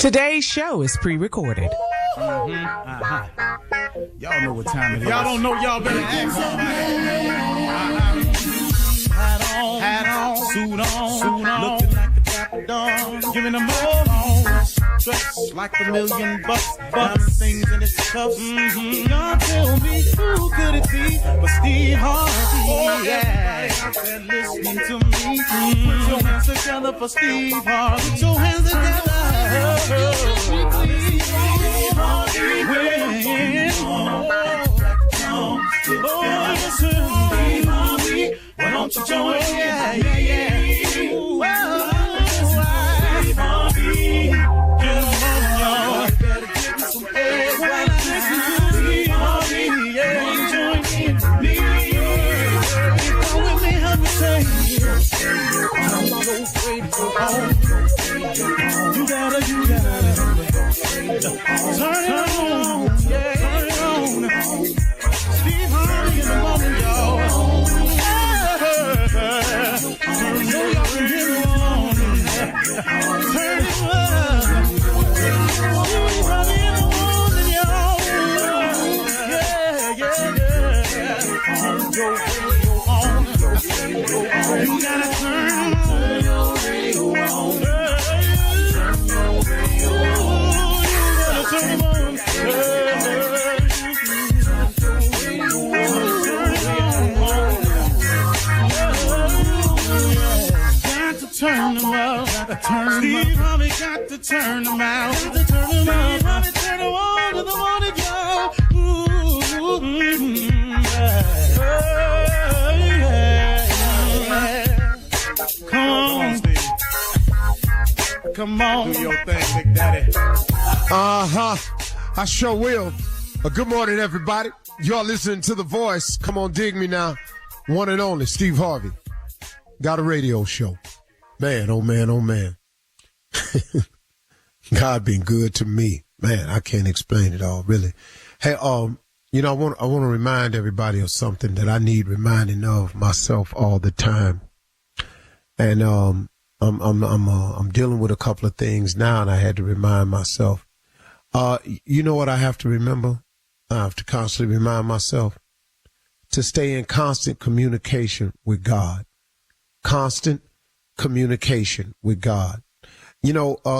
Today's show is pre-recorded. Y'all know what time it is. Y'all don't know, y'all better ask Hat on, suit on, looking like the Dapper Dawn, giving them all dressed like $1,000,000, diamond things in its cuffs. Y'all tell me who could it be but Steve Harvey? Oh yeah, out there listening to me. Put your hands together for Steve Harvey. Put your hands together. Steve Harvey, why don't you join? Yeah. Steve Harvey, get on, y'all. Better give me some eggs right now. Steve Harvey, join me. Come with me, help me say. I'm not afraid to go home. You gotta turn it on, turn it on. Steve Harvey in the morning, y'all. You gotta turn your radio on. Turn your radio on. You gotta turn it on. Turn them out. Steve Harvey got to turn them out. Steve Harvey turn them on to the morning, y'all. Come on, Steve. Come on. Do your thing, Big Daddy. I sure will. Good morning, everybody. Y'all listening to The Voice. Come on, dig me now. One and only, Steve Harvey. Got a radio show. Man, oh man, oh man. God been good to me. Man, I can't explain it all, really. Hey, I want to remind everybody of something that I need reminding of myself all the time. And I'm dealing with a couple of things now, and I had to remind myself. You know what I have to remember? I have to constantly remind myself to stay in constant communication with God. Constant communication with God.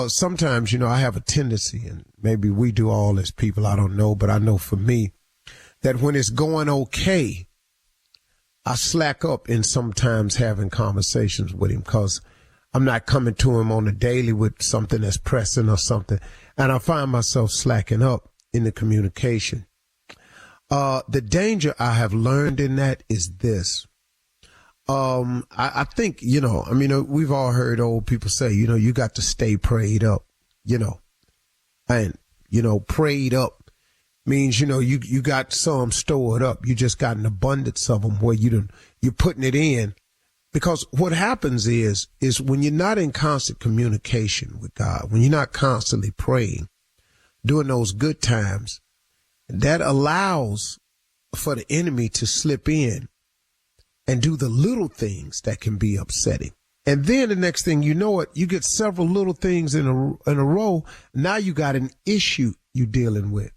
Sometimes, I have a tendency, and maybe we do all as people, I don't know, but I know for me, that when it's going okay, I slack up in sometimes having conversations with him because I'm not coming to him on a daily with something that's pressing or something, and I find myself slacking up in the communication. The danger I have learned in that is this. I think, we've all heard old people say, you got to stay prayed up, and, prayed up means, you got some stored up. You just got an abundance of them where you're putting it in, because what happens is when you're not in constant communication with God, when you're not constantly praying during those good times, that allows for the enemy to slip in and do the little things that can be upsetting. And then the next thing you know it, you get several little things in a row. Now you got an issue you're dealing with.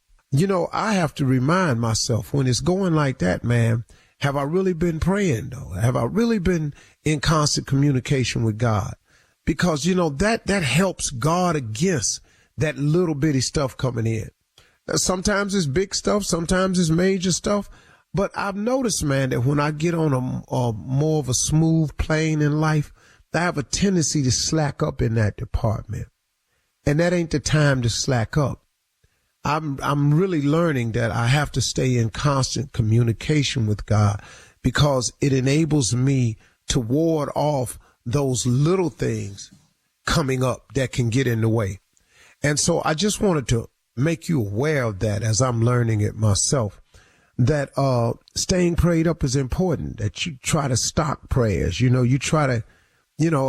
I have to remind myself when it's going like that, man, have I really been praying though? Have I really been in constant communication with God? Because, that helps guard against that little bitty stuff coming in. Sometimes it's big stuff. Sometimes it's major stuff. But I've noticed, man, that when I get on a more of a smooth plane in life, I have a tendency to slack up in that department. And that ain't the time to slack up. I'm really learning that I have to stay in constant communication with God because it enables me to ward off those little things coming up that can get in the way. And so I just wanted to make you aware of that as I'm learning it myself. That staying prayed up is important, that you try to stock prayers. You try to,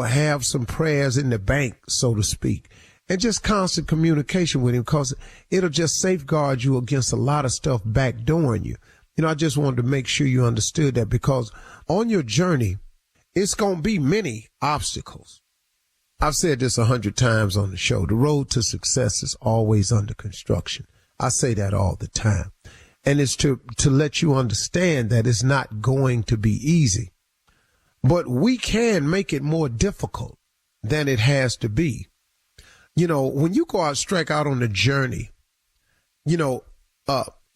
have some prayers in the bank, so to speak, and just constant communication with him because it'll just safeguard you against a lot of stuff backdooring you. I just wanted to make sure you understood that because on your journey, it's going to be many obstacles. I've said this 100 times on the show. The road to success is always under construction. I say that all the time. And it's to let you understand that it's not going to be easy. But we can make it more difficult than it has to be. You know, when you go out, strike out on a journey, you know,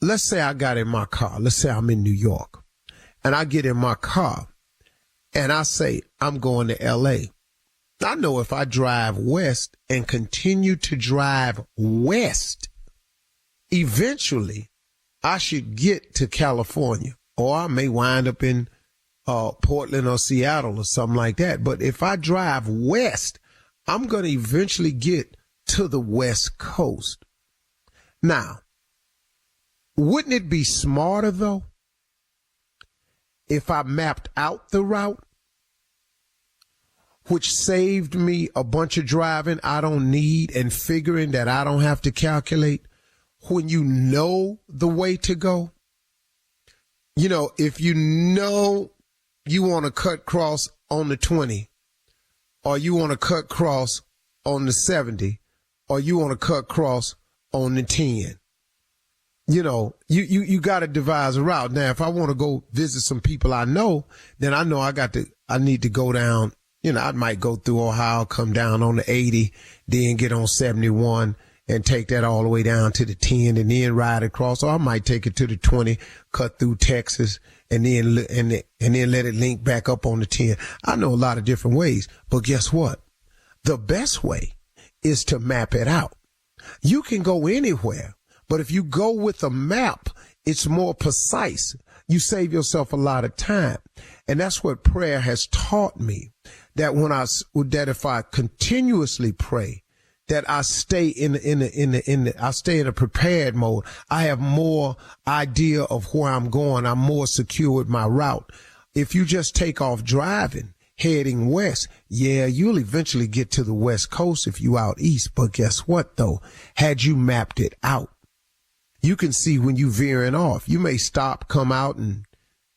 let's say I got in my car. Let's say I'm in New York and I get in my car and I say, I'm going to L.A. I know if I drive west and continue to drive west, eventually I should get to California, or I may wind up in Portland or Seattle or something like that. But if I drive west, I'm going to eventually get to the West Coast. Now, wouldn't it be smarter, though, if I mapped out the route, which saved me a bunch of driving I don't need and figuring that I don't have to calculate? When you know the way to go, you know, if you know you want to cut cross on the 20, or you want to cut cross on the 70, or you want to cut cross on the 10, you know, you got to devise a route. Now, if I want to go visit some people I know, then I know I need to go down, you know, I might go through Ohio, come down on the 80, then get on 71 and take that all the way down to the 10 and then ride across. Or I might take it to the 20, cut through Texas and then let it link back up on the 10. I know a lot of different ways, but guess what? The best way is to map it out. You can go anywhere, but if you go with a map, it's more precise. You save yourself a lot of time. And that's what prayer has taught me, that if I continuously pray, that I stay in a prepared mode. I have more idea of where I'm going. I'm more secure with my route. If you just take off driving, heading west, yeah, you'll eventually get to the West Coast if you out east. But guess what, though? Had you mapped it out, you can see when you veering off. You may stop, come out, and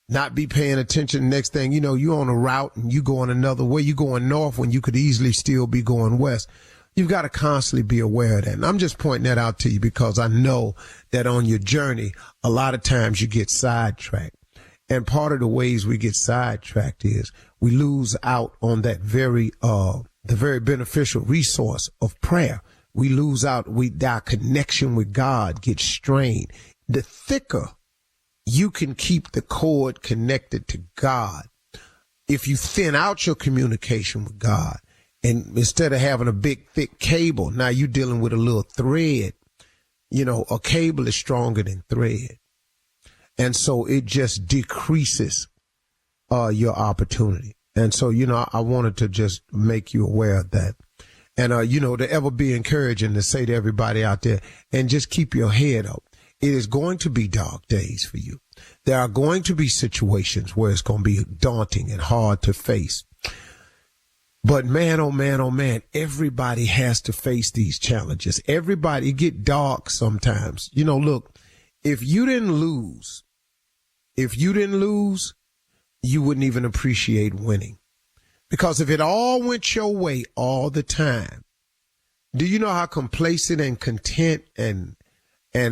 not be paying attention. Next thing you know, you're on a route and you going another way. You're going north when you could easily still be going west. You've got to constantly be aware of that. And I'm just pointing that out to you because I know that on your journey, a lot of times you get sidetracked. And part of the ways we get sidetracked is we lose out on that the very beneficial resource of prayer. We lose out. Our connection with God gets strained. The thicker you can keep the cord connected to God, if you thin out your communication with God, and instead of having a big, thick cable, now you're dealing with a little thread. You know, a cable is stronger than thread. And so it just decreases your opportunity. And so, you know, I wanted to just make you aware of that. And, you know, to ever be encouraging to say to everybody out there, and just keep your head up. It is going to be dark days for you. There are going to be situations where it's going to be daunting and hard to face. But man, oh man, oh man, everybody has to face these challenges. Everybody get dark sometimes. You know, look, if you didn't lose, you wouldn't even appreciate winning. Because if it all went your way all the time, do you know how complacent and content and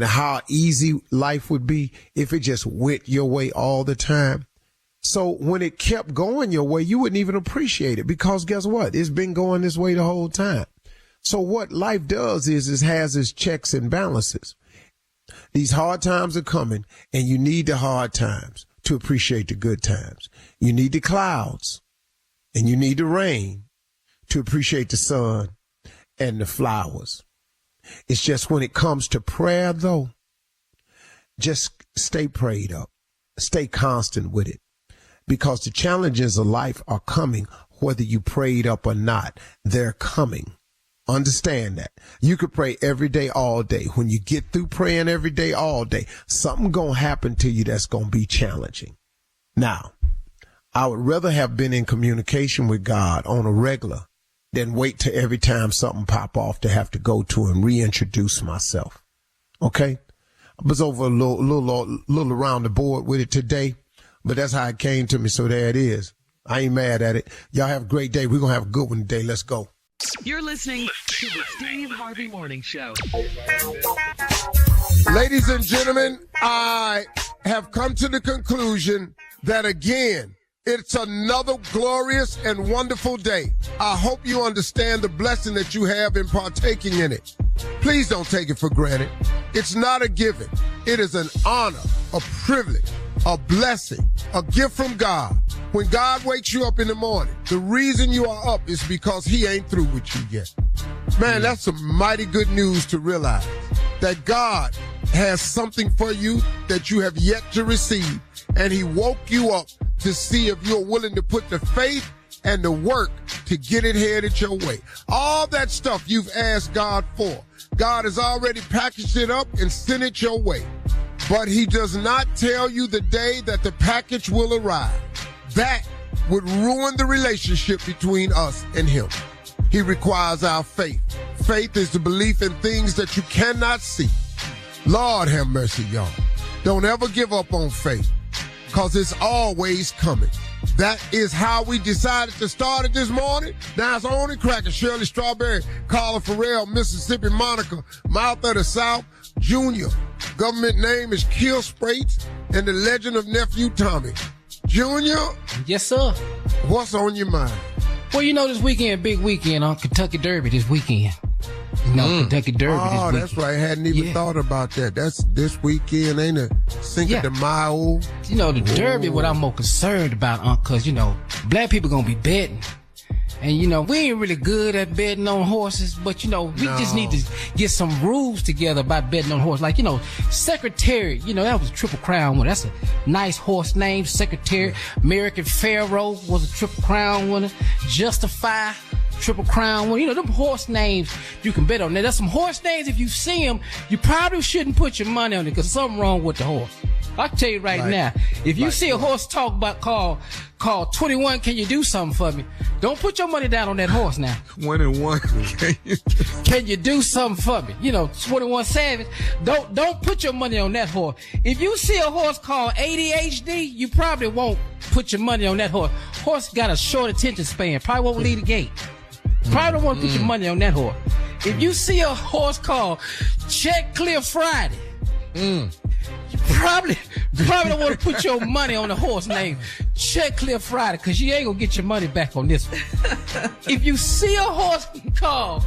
how easy life would be if it just went your way all the time? So when it kept going your way, you wouldn't even appreciate it, because guess what? It's been going this way the whole time. So what life does is has its checks and balances. These hard times are coming, and you need the hard times to appreciate the good times. You need the clouds and you need the rain to appreciate the sun and the flowers. It's just when it comes to prayer, though, just stay prayed up, stay constant with it. Because the challenges of life are coming, whether you prayed up or not. They're coming. Understand that. You could pray every day, all day. When you get through praying every day, all day, something going to happen to you that's going to be challenging. Now, I would rather have been in communication with God on a regular than wait till every time something pop off to have to go to and reintroduce myself. Okay? I was over a little around the board with it today. But that's how it came to me, so there it is. I ain't mad at it. Y'all have a great day. We're going to have a good one today. Let's go. You're listening to the Steve Harvey Morning Show. Ladies and gentlemen, I have come to the conclusion that, again, it's another glorious and wonderful day. I hope you understand the blessing that you have in partaking in it. Please don't take it for granted. It's not a given. It is an honor, a privilege, a blessing, a gift from God. When God wakes you up in the morning, the reason you are up is because he ain't through with you yet. Man, that's some mighty good news to realize that God has something for you that you have yet to receive, and he woke you up to see if you're willing to put the faith and the work to get it headed your way. All that stuff you've asked God for, God has already packaged it up and sent it your way. But he does not tell you the day that the package will arrive. That would ruin the relationship between us and him. He requires our faith. Faith is the belief in things that you cannot see. Lord have mercy, y'all. Don't ever give up on faith, because it's always coming. That is how we decided to start it this morning. Now it's only Cracker, Shirley Strawberry, Carla Farrell, Mississippi Monica, Mouth of the South, Junior. Government name is Kill Sprates, and the legend of Nephew Tommy. Junior? Yes, sir. What's on your mind? Well, you know, this weekend, big weekend on Kentucky Derby this weekend. You know, Kentucky Derby this weekend. Oh, that's right. I hadn't even thought about that. That's this weekend, ain't it? Cinco de Mayo. You know, the Derby, what I'm more concerned about, because, you know, black people going to be betting. And, you know, we ain't really good at betting on horses, but, you know, we just need to get some rules together about betting on horses. Like, you know, Secretariat, you know, that was a Triple Crown winner. That's a nice horse name, Secretariat. American Pharaoh was a Triple Crown winner. Justify, Triple Crown winner. You know, them horse names you can bet on. Now, there's some horse names, if you see them, you probably shouldn't put your money on it because something wrong with the horse. I'll tell you right now, if you see a horse talk about call 21, can you do something for me? Don't put your money down on that horse now. 21, can you do something for me? You know, 21 Savage. Don't put your money on that horse. If you see a horse called ADHD, you probably won't put your money on that horse. Horse got a short attention span. Probably won't leave the gate. Probably don't want to put your money on that horse. If you see a horse called Check Clear Friday, you probably don't want to put your money on the horse named Check Clear Friday, because you ain't gonna get your money back on this one. If you see a horse called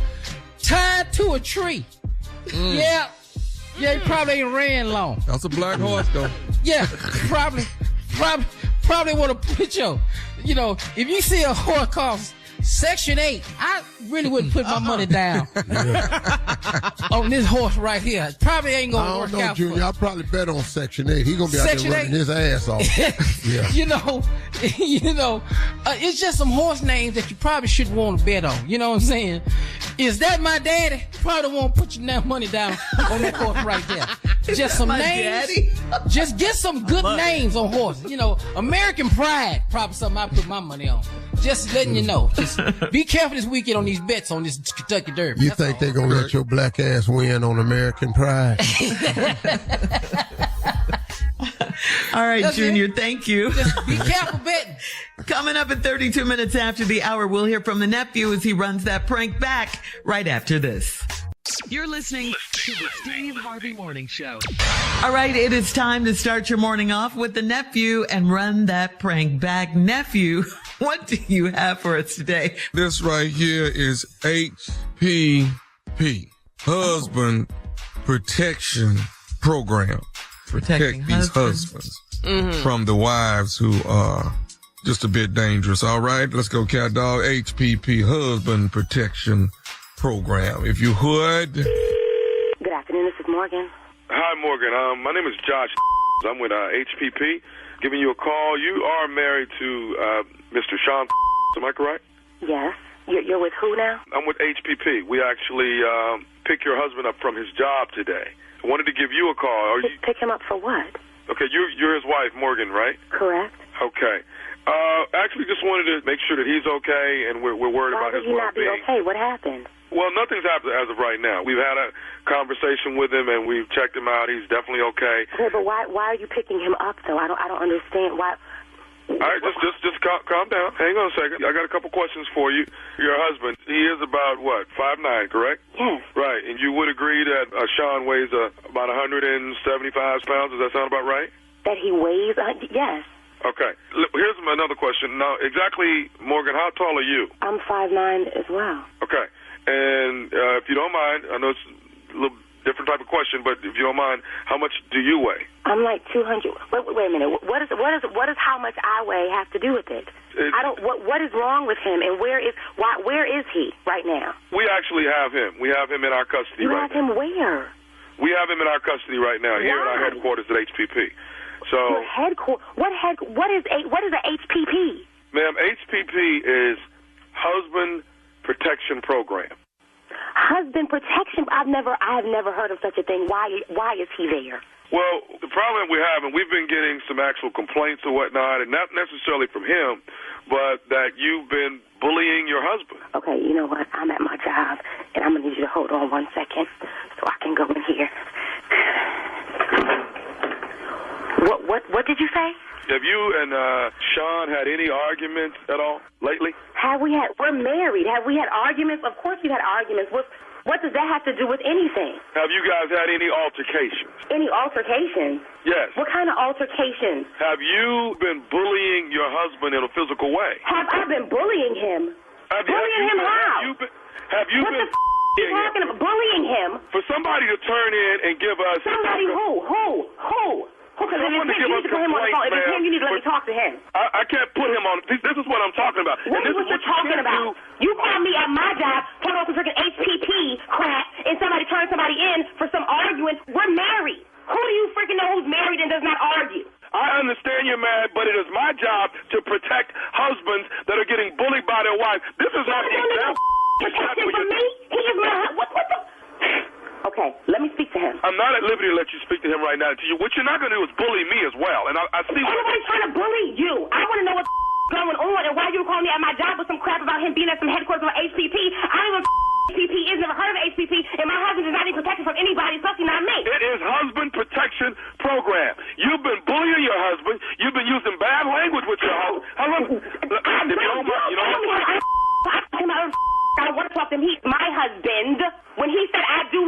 Tied to a Tree, yeah, you probably ain't ran long. that's a black horse, though. Yeah, probably want to put you know, if you see a horse called Section 8, I really wouldn't put my money down on this horse right here. Probably ain't gonna work out. I don't know, Junior. I'll probably bet on Section 8. He gonna be out there running his ass off. Yeah. You know, it's just some horse names that you probably shouldn't want to bet on. You know what I'm saying? Is that my daddy? You probably don't want to put your money down on that horse right there. Just some names. Daddy? Just get some good names on horses. You know, American Pride, probably something I put my money on. Just letting you know. Just be careful this weekend on these bets on this Kentucky Derby. You think they're going to let your black ass win on American Pride? All right, that's Junior, thank you. Just be careful betting. Coming up at 32 minutes after the hour, we'll hear from the nephew as he runs that prank back right after this. You're listening to the Steve Harvey Morning Show. All right, it is time to start your morning off with the nephew and run that prank back. Nephew, what do you have for us today? This right here is HPP, Husband Protection Program. Protect these husbands from the wives who are just a bit dangerous. All right, let's go, cat dog. HPP, Husband Protection Program. If you would. Good afternoon, this is Morgan. Hi, Morgan. My name is Josh. I'm with HPP, giving you a call. You are married to Mr. Sean. Am I correct? Yes. You're with who now? I'm with HPP. We actually picked your husband up from his job today. I wanted to give you a call. Pick him up for what? Okay, you're his wife, Morgan, right? Correct. Okay. Actually, just wanted to make sure that he's okay, and we're worried about his well-being. Why would he not be okay? What happened? Well, nothing's happened as of right now. We've had a conversation with him, and we've checked him out. He's definitely okay. Okay, but why are you picking him up, though? I don't understand. Why All right, just calm down. Hang on a second. I got a couple questions for you. Your husband, he is about, what, 5'9", correct? Yes. Right, and you would agree that Sean weighs about 175 pounds. Does that sound about right? That he weighs? Yes. Okay. Here's another question. Now, exactly, Morgan, how tall are you? I'm 5'9" as well. Okay. And if you don't mind, I know it's a little different type of question, but if you don't mind, how much do you weigh? I'm like 200. Wait a minute. What does how much I weigh have to do with it? I don't. What is wrong with him, and where is he right now? We actually have him. We have him in our custody You right have him where? We have him in our custody right now here at our headquarters at HPP. So, Your headquarters. What is a HPP? ma'am, HPP is Husband Protection Program. Husband protection. I have never heard of such a thing. Why is he there? Well, the problem we have, and we've been getting some actual complaints or whatnot, and not necessarily from him, but that you've been bullying your husband. Okay, you know what? I'm at my job, and I'm gonna need you to hold on 1 second so I can go in here. What did you say? Have you and Sean had any arguments at all lately? We're married. Have we had arguments? Of course we had arguments. What does that have to do with anything? Have you guys had any altercations? Any altercations? Yes. What kind of altercations? Have you been bullying your husband in a physical way? Have I been bullying him? Bullying him how? Have you What been the are you talking about? Bullying him? For somebody to turn in and give us... Somebody who? Because if you need to put him on the phone, if it's him, you need to let me talk to him. I can't put him on. This is what I'm talking about. What is what you're talking about? You call me at my job, turn on some freaking HPP crap, and somebody turns somebody in for some arguing. We're married. Who do you freaking know who's married and does not argue? I understand you're mad, but it is my job to protect husbands that are getting bullied by their wives. This is not the example. Protection for me? He is my... What the... Okay, let me speak to him. I'm not at liberty to let you speak to him right now. What you're not going to do is bully me as well. And I see what... Everybody's trying to bully you. I want to know what's going on and why you were calling me at my job with some crap about him being at some headquarters of HPP. I don't even HPP is, never heard of HPP, and my husband is not even protected from anybody, especially not me. It is Husband Protection Program. You've been bullying your husband. You've been using bad language with your husband. How long... If you don't mind, you know what? I want to talk to him. He's my husband. When he said I do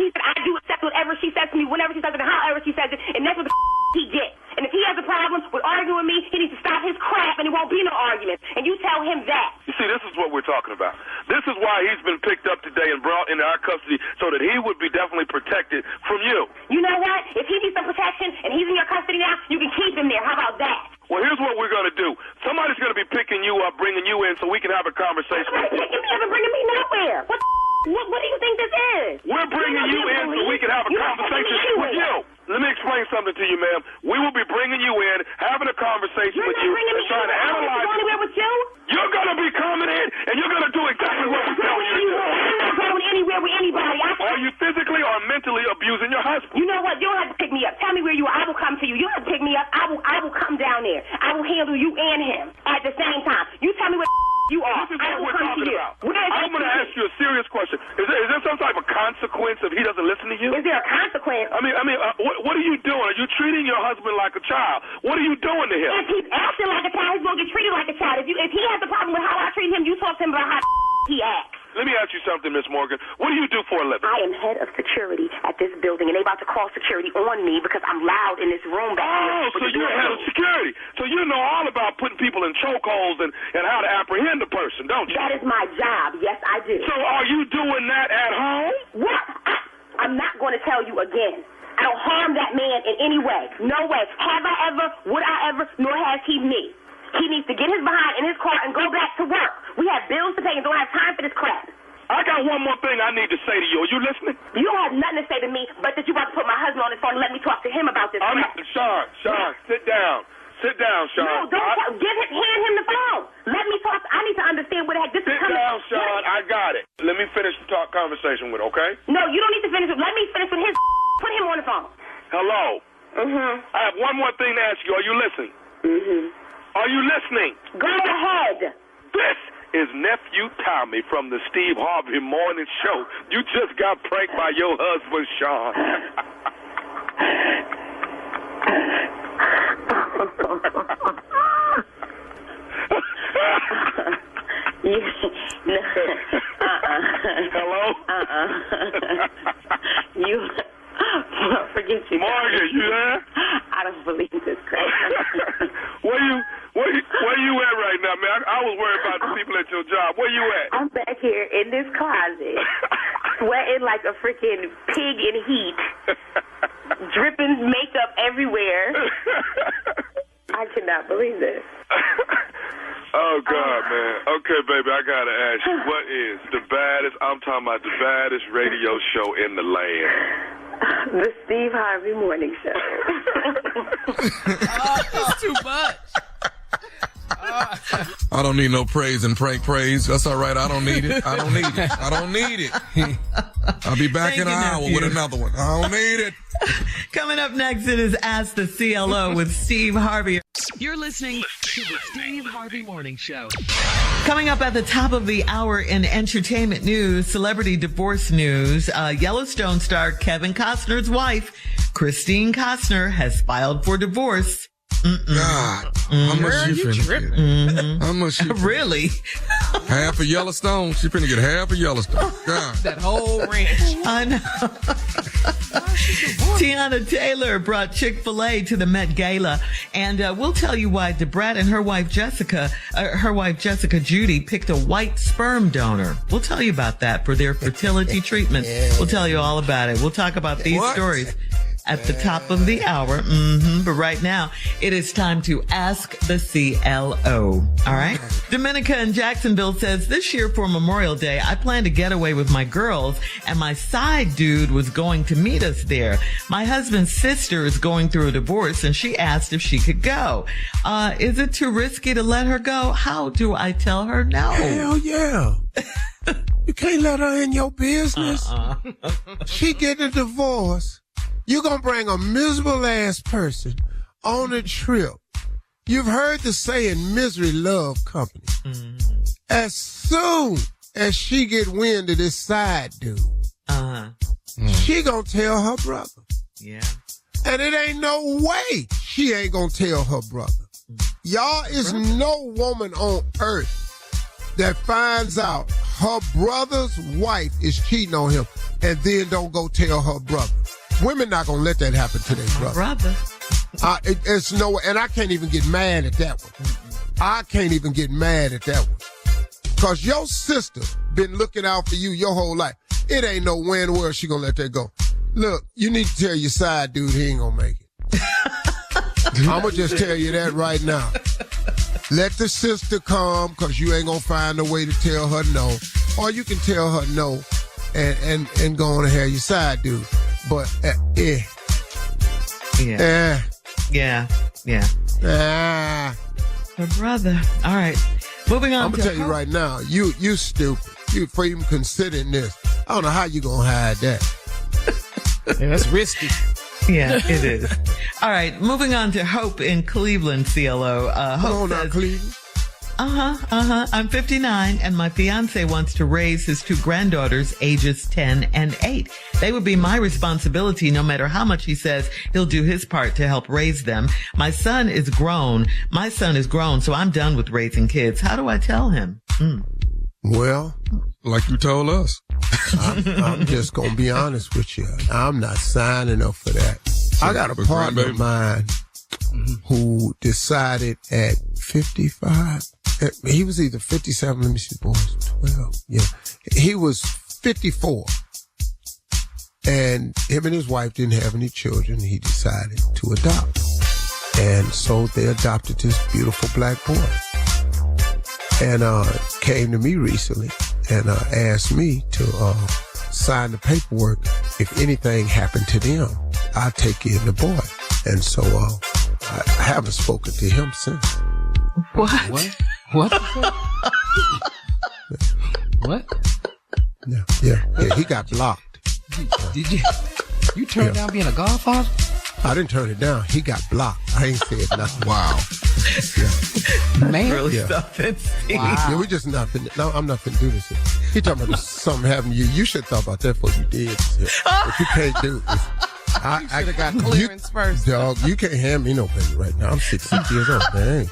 accept whatever she says to me, whenever she says it, and however she says it, and that's what the he gets. And if he has a problem with arguing with me, he needs to stop his crap, and it won't be no argument. And you tell him that. You see, this is what we're talking about. This is why he's been picked up today and brought into our custody so that he would be definitely protected from you. You know what? If he needs some protection and he's in your custody now, you can keep him there. How about that? Well, here's what we're going to do. Somebody's going to be picking you up, bringing you in so we can have a conversation. Nobody's picking me up and bringing me nowhere. What do you think this is? We're bringing you in so we can have a conversation with you. Let me explain something to you, ma'am. We will be bringing you in, having a conversation with you, and trying to analyze. You're not anywhere with you? You're going to be coming in, and you're going to do exactly what we tell you to do. I'm not going anywhere with anybody. Are you physically or mentally abusing your husband? You know what? You don't have to pick me up. Tell me where you are. I will come to you. You don't have to pick me up. I will come down there. I will handle you and him at the same time. You tell me where you are. This is what we're talking about. I'm going to ask you a serious question. Is there some type of consequence if he doesn't listen to you? Is there a consequence? I mean, what are you doing? Are you treating your husband like a child? What are you doing to him? If he's acting like a child, he's going to get treated like a child. If he has a problem with how I treat him, you talk to him about how he acts. Let me ask you something, Miss Morgan. What do you do for a living? I am head of security at this building, and they about to call security on me because I'm loud in this room back here. Oh, so you're head of security. So you know all about putting people in chokeholds and how to apprehend a person, don't you? That is my job. Yes, I do. So are you doing that at home? What? I'm not going to tell you again. I don't harm that man in any way. No way. Have I ever, would I ever, nor has he me. He needs to get his behind in his car and go back to work. We have bills to pay and don't have time for this crap. I got one more thing I need to say to you. Are you listening? You don't have nothing to say to me, but that you about to put my husband on the phone and let me talk to him about this crap. Sean, sit down. Sit down, Sean. No, hand him the phone. Let me talk. I need to understand what the heck this is coming. Sit down, Sean. I got it. Let me finish the conversation with, okay? No, you don't need to finish it. Let me finish with his. Put him on the phone. Hello. I have one more thing to ask you. Are you listening? Are you listening? Go ahead. This is Nephew Tommy from the Steve Harvey Morning Show. You just got pranked by your husband, Sean. Hello? You forget you. Margaret, you there? I don't believe this crap. Where you at right now, man? I was worried about the people at your job. Where you at? I'm back here in this closet, sweating like a freaking pig in heat, dripping makeup everywhere. I cannot believe this. Oh, God, man. Okay, baby, I got to ask you, what is the baddest, I'm talking about the baddest radio show in the land? The Steve Harvey Morning Show. That's too much. I don't need no praise and prank praise. That's all right. I don't need it. I don't need it. I'll be back in an hour with another one. I don't need it. Coming up next, it is Ask the CLO with Steve Harvey. You're listening to the Steve Harvey Morning Show. Coming up at the top of the hour in entertainment news, celebrity divorce news, Yellowstone star Kevin Costner's wife, Christine Costner, has filed for divorce. God, how much you finna get? How much you Really? Half of Yellowstone? She finna get half of Yellowstone. God. That whole ranch. I know. Tiana Taylor brought Chick-fil-A to the Met Gala, and we'll tell you why DeBrat and her wife Jessica Judy picked a white sperm donor. We'll tell you about that for their fertility treatment. We'll tell you all about it. We'll talk about these stories at the top of the hour. But right now, it is time to Ask the CLO. All right? Dominica in Jacksonville says, this year for Memorial Day, I planned to get away with my girls, and my side dude was going to meet us there. My husband's sister is going through a divorce, and she asked if she could go. Is it too risky to let her go? How do I tell her no? Hell yeah. You can't let her in your business. She getting a divorce. You're going to bring a miserable ass person on a trip. You've heard the saying, misery love company. As soon as she get wind of this side dude, she going to tell her brother. Yeah. And it ain't no way she ain't going to tell her brother. Y'all, is no woman on earth that finds out her brother's wife is cheating on him and then don't go tell her brother. Women not gonna let that happen to their brother. It's no, and I can't even get mad at that one. I can't even get mad at that one. Cause your sister been looking out for you your whole life. It ain't no way in the world she gonna let that go. Look, you need to tell your side dude he ain't gonna make it. I'm gonna just tell you that right now. Let the sister come, cause you ain't gonna find a way to tell her no. Or you can tell her no and go on and have your side dude. But, Yeah. Her brother. All right. Moving on. I'm going to tell you right now, you stupid. You for even considering this. I don't know how you going to hide that. Yeah, that's risky. Yeah, it is. All right. Moving on to Hope in Cleveland, CLO. Hope says, Cleveland. I'm 59 and my fiance wants to raise his two granddaughters ages 10 and 8. They would be my responsibility no matter how much he says he'll do his part to help raise them. My son is grown, so I'm done with raising kids. How do I tell him? Well, like you told us. I'm just going to be honest with you. I'm not signing up for that. I got a partner of mine who decided at 55, he was either 57, let me see, boys, 12, yeah. He was 54. And him and his wife didn't have any children. He decided to adopt. And so they adopted this beautiful black boy. And came to me recently and asked me to sign the paperwork. If anything happened to them, I'll take care of the boy. And so I haven't spoken to him since. What? What? Yeah, he got blocked. Did you turn down being a godfather? I didn't turn it down. He got blocked. I ain't said nothing. Wow. Man. Really something. Wow. Yeah, we just not finna, no, I'm not finna do this here. He talking about something happened to you. You should have thought about that before you did this here. But you can't do it. I should have got clearance first. Dog, you can't hand me no baby right now. I'm 60 years old, man. I ain't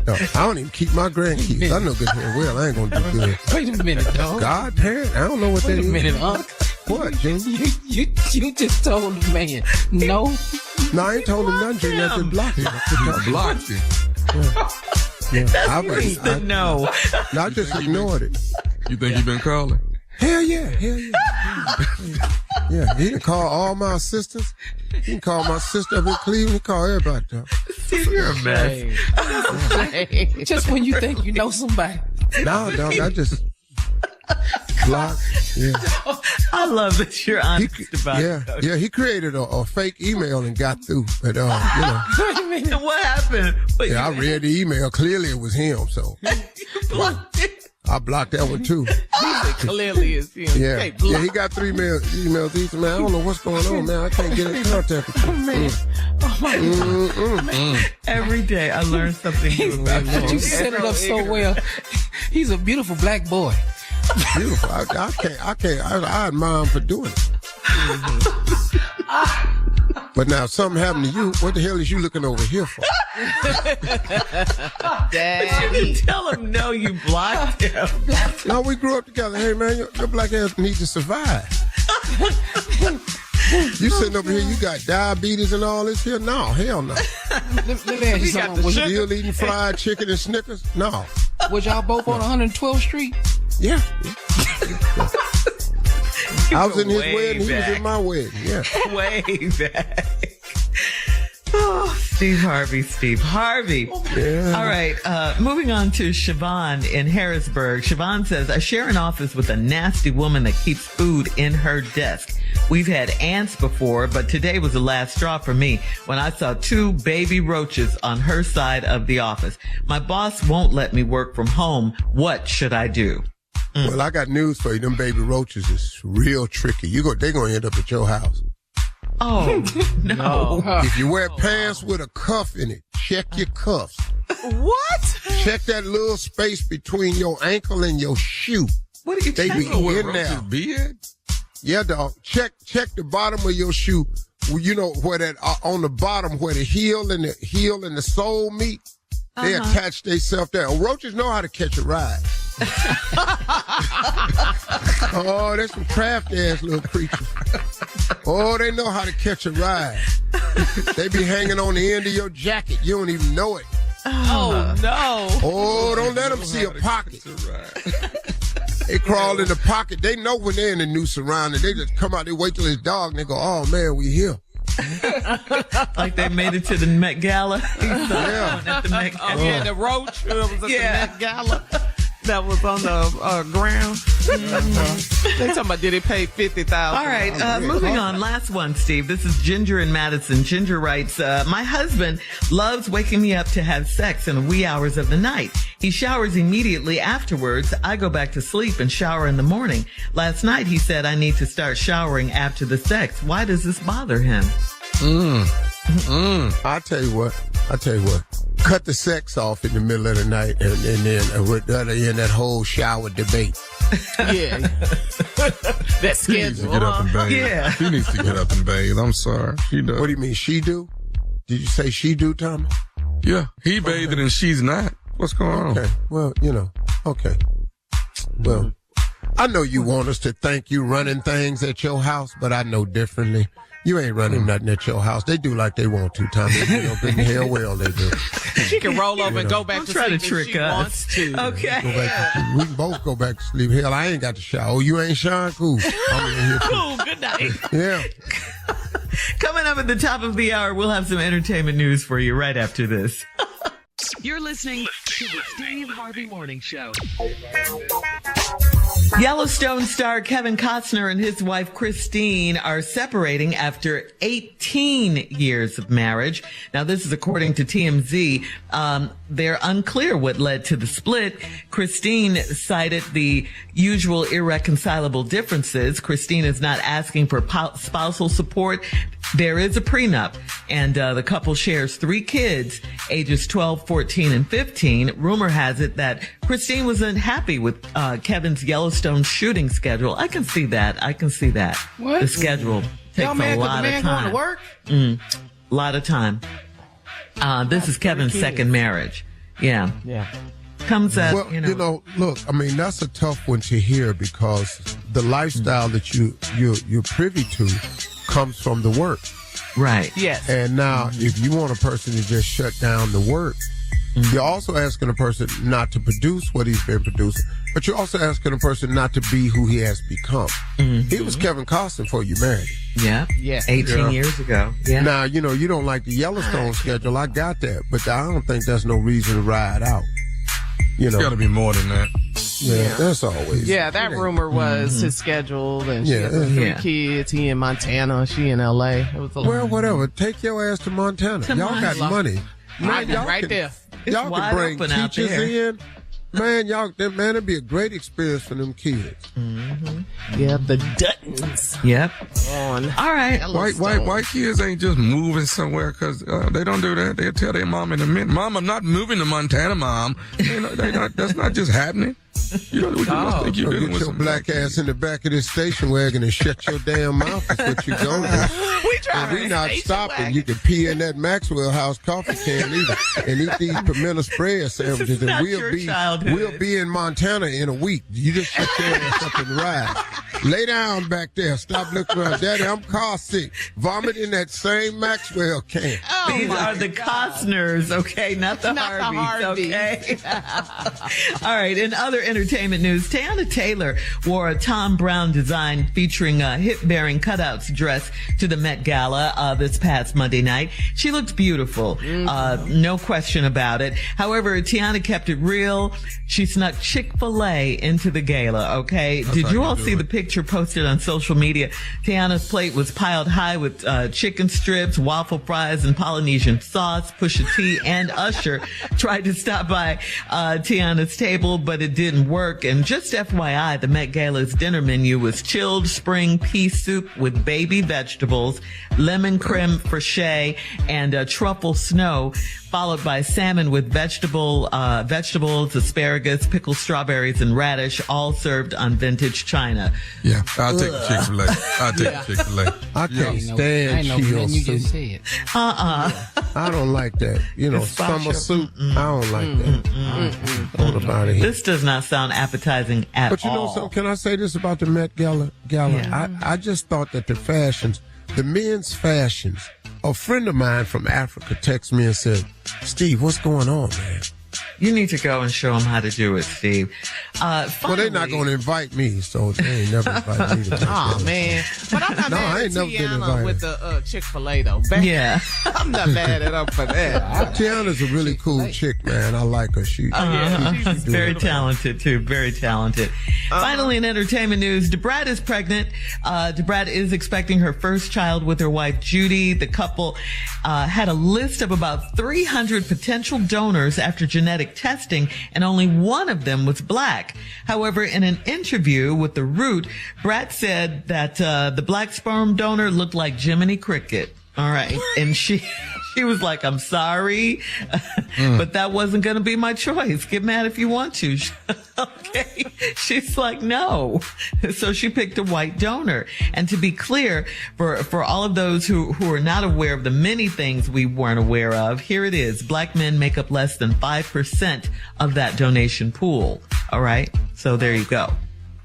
No, I don't even keep my grandkids. I know good and well I ain't gonna do good. Wait a minute, dog. Godparent? I don't know what that is. Wait a minute, Unc. What, Junior? You just told the man no. No, I ain't told him nothing, Junior. I just blocked him. I blocked you. Yeah. No. I just ignored it. You think he been calling? Hell yeah. Yeah, he done call all my assistants. He can call my sister up in Cleveland. He call everybody, dog. Steve, you're a mess. Just when you think you know somebody. Nah, dog, I just block. Yeah. I love that you're honest about it. Yeah, he created a fake email and got through. But, you know. Wait a minute. And what happened? But Yeah, I read the email. Clearly it was him, so blocked it. I blocked that one too. Clearly it's him. Yeah, he got 3 emails. He said, man, I don't know what's going on, man. I can't get in contact with you. Oh, man. Oh, my God. Every day I learn something new about But you set it up so well. He's a beautiful black boy. Beautiful. I can't. I admire him for doing it. But now if something happened to you, what the hell is you looking over here for? But you didn't tell him no, you blocked him. No, we grew up together. Hey, man, your black ass needs to survive. You sitting over here, you got diabetes and all this here? No, hell no. Let me ask you something. Was you still eating fried chicken and Snickers? No. Was y'all both on 112th Street? Yeah. I was in his way wedding, he was back. in my wedding. Yeah. Way back. Oh, Steve Harvey. Yeah. All right, moving on to Siobhan in Harrisburg. Siobhan says, I share an office with a nasty woman that keeps food in her desk. We've had ants before, but today was the last straw for me when I saw 2 baby roaches on her side of the office. My boss won't let me work from home. What should I do? Well, I got news for you. Them baby roaches is real tricky. They're going to end up at your house. Oh, no. If you wear pants with a cuff in it, check your cuffs. What? Check that little space between your ankle and your shoe. What are you They be checking? in there. Beard? Yeah, dog. Check the bottom of your shoe. You know where that on the bottom where the heel and the sole meet. They attach themselves there. Roaches know how to catch a ride. Oh, that's some crafty ass little creatures. Oh, they know how to catch a ride. They be hanging on the end of your jacket. You don't even know it. Oh, no. Oh, don't let them see a pocket. They crawl in the pocket. They know when they're in a new surrounding. They just come out, they wait till it's dark, and they go, oh, man, we here. Like they made it to the Met Gala. Yeah. At the Met Gala. Oh, yeah, the roach was at the Met Gala. That was on the ground. They talking about did it pay $50,000? All right, moving on. Last one, Steve. This is Ginger in Madison. Ginger writes, my husband loves waking me up to have sex in the wee hours of the night. He showers immediately afterwards. I go back to sleep and shower in the morning. Last night he said I need to start showering after the sex. Why does this bother him? I tell you what. Cut the sex off in the middle of the night and then in that whole shower debate. Yeah. That He needs to schedule. get up and bathe. Yeah. He needs to get up and bathe. I'm sorry. He does. What do you mean, she do? Did you say she do, Tommy? Yeah. He bathing and she's not. What's going on? Okay. Well, okay. Well, I know you want us to think you running things at your house, but I know differently. You ain't running nothing at your house. They do like they want to, Tommy. In hell well they do. She can roll over and go back Don't to try sleep to if trick she us. wants to. Okay. Go back to sleep. We can both go back to sleep. Hell, I ain't got to shower. Oh, you ain't showering? Cool. I'm in here too. Cool. Good night. Yeah. Coming up at the top of the hour, we'll have some entertainment news for you right after this. You're listening to the Steve Harvey Morning Show. Yellowstone star Kevin Costner and his wife Christine are separating after 18 years of marriage. Now, this is according to TMZ. They're unclear what led to the split. Christine cited the usual irreconcilable differences. Christine is not asking for spousal support. There is a prenup, and the couple shares 3 kids, ages 12, 14, and 15. Rumor has it that Christine was unhappy with Kevin's Yellowstone shooting schedule. I can see that. What? The schedule takes Y'all mad a 'cause lot the man of time. going to work? Lot of time. This is Kevin's second marriage. Yeah. Comes at, well, look, I mean, that's a tough one to hear because the lifestyle that you're privy to comes from the work. Right. Yes. And now, if you want a person to just shut down the work, you're also asking a person not to produce what he's been producing, but you're also asking a person not to be who he has become. He was Kevin Costner before you married him. Yeah. 18 years ago. Yeah. Now, you don't like the Yellowstone schedule. I got that, but I don't think that's no reason to ride out. It's got to be more than that. Yeah, that's always. Yeah, that rumor was his schedule, and she has 3 kids. He in Montana, she in L.A. It was whatever. Take your ass to Montana. Y'all got money. Man, right there. Y'all can bring teachers in. Man, it'd be a great experience for them kids. Yeah, the Duttons. Yep. On. All right. White kids ain't just moving somewhere because they don't do that. They'll tell their mom in a minute, "Mom, I'm not moving to Montana, Mom." That's not just happening. You must think you're dealing with your black ass in the back of this station wagon and shut your damn mouth. That's what you going to do. We not stopping. Wagon. You can pee in that Maxwell House coffee can either and eat these pimento spread sandwiches, and we'll be in Montana in a week. You just shut your ass up and ride. Lay down back there. Stop looking around. Daddy, I'm car sick. Vomit in that same Maxwell can. These are the Costners, okay? Not the Harveys, okay? All right. In other entertainment news, Tiana Taylor wore a Tom Brown design featuring hip-bearing cutouts dress to the Met Gala this past Monday night. She looked beautiful, no question about it. However, Tiana kept it real. She snuck Chick-fil-A into the gala, okay? Did you all see the picture posted on social media? Tiana's plate was piled high with chicken strips, waffle fries, and Polynesian sauce. Pusha T and Usher tried to stop by Tiana's table, but it didn't work. And just FYI, the Met Gala's dinner menu was chilled spring pea soup with baby vegetables, lemon creme fraiche, and truffle snow, followed by salmon with vegetables, asparagus, pickled strawberries, and radish, all served on vintage china. Yeah, I'll take the Chick-fil-A. Chick-fil-A. I can't stand Cheeto soup. I don't like that. Summer soup. I don't like that. This does not sound appetizing at all. But you know something? Can I say this about the Met Gala? Yeah. I just thought that the men's fashions, a friend of mine from Africa texted me and said, "Steve, what's going on, man?" You need to go and show them how to do it, Steve. Well, they're not going to invite me, so they ain't never invite me to Oh, man. But I'm not mad at Tiana with the Chick-fil-A, though. Yeah. I'm not mad at her for that. Tiana's a really cool chick, man. I like her. She's very talented, too. Very talented. Finally, in entertainment news, DeBrat is pregnant. DeBrat is expecting her first child with her wife, Judy. The couple had a list of about 300 potential donors after genetic testing, and only one of them was black. However, in an interview with The Root, Brat said that the black sperm donor looked like Jiminy Cricket. All right. And she was like, "I'm sorry, but that wasn't going to be my choice. Get mad if you want to." Okay. She's like, "No." So she picked a white donor. And to be clear, for all of those who are not aware of the many things we weren't aware of, here it is. Black men make up less than 5% of that donation pool. All right. So there you go.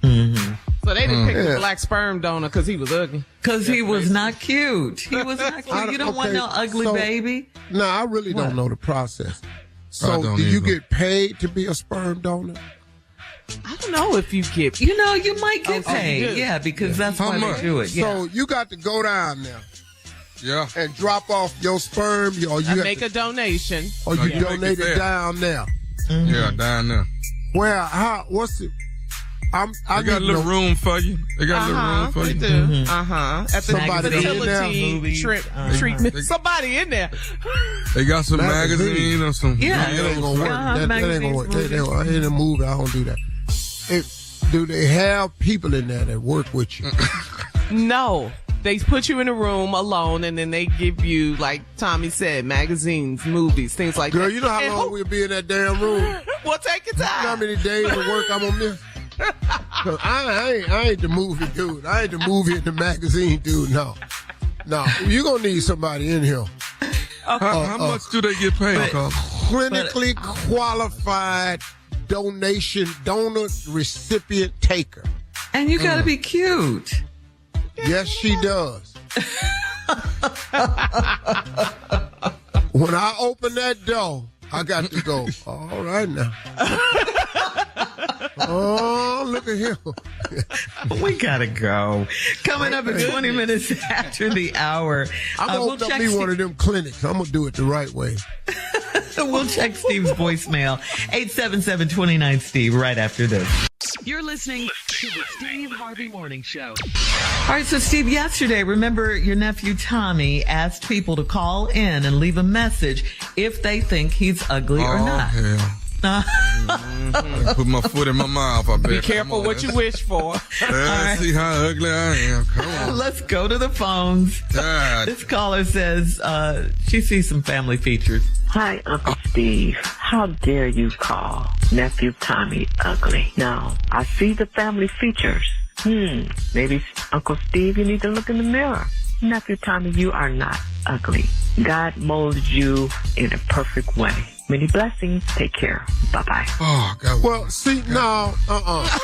Mm-hmm. So they didn't pick the black sperm donor because he was ugly. Because he was not cute. He was not cute. You don't want no ugly baby. No, I really don't know the process. So do you get paid to be a sperm donor? I don't know if you get. You might get paid. Yeah, because that's why they do it. Yeah. So you got to go down there. Yeah. And drop off your sperm. Or you make a donation. Or you donate it down there. Mm-hmm. Yeah, down there. Well, what's it? I got a little room for you. They got a little room for you. They do. At the fertility treatment. Somebody in there. They got some magazine or some. Yeah, it ain't gonna work. That ain't gonna work. They in a movie. I don't do that. Do they have people in there that work with you? No. They put you in a room alone, and then they give you, like Tommy said, magazines, movies, things like that. Girl, you know how long we'll be in that damn room? Well, take your time. You know how many days of work I'm on this? Cause I ain't the movie dude. I ain't the movie and the magazine dude. No. You gonna need somebody in here. How much do they get paid? clinically qualified donor recipient taker. And you gotta be cute. Yes, she does. When I open that door, I got to go, all right now. Oh, look at him. We gotta go. Coming up at 20 minutes after the hour. I'm going to open up me one of them clinics. I'm going to do it the right way. We'll check Steve's voicemail. 877-29-STEVE right after this. You're listening to the Steve Harvey Morning Show. All right, so Steve, yesterday, remember your nephew Tommy asked people to call in and leave a message if they think he's ugly or not. Hell. I put my foot in my mouth. I bet. Be careful what you wish for. Let's see how ugly I am. Come on. Let's go to the phones. God. This caller says she sees some family features. Hi, Uncle Steve. How dare you call nephew Tommy ugly? Now, I see the family features. Maybe, Uncle Steve, you need to look in the mirror. Nephew Tommy, you are not ugly. God molded you in a perfect way. Many blessings. Take care. Bye-bye. Oh, God. Well, see, no,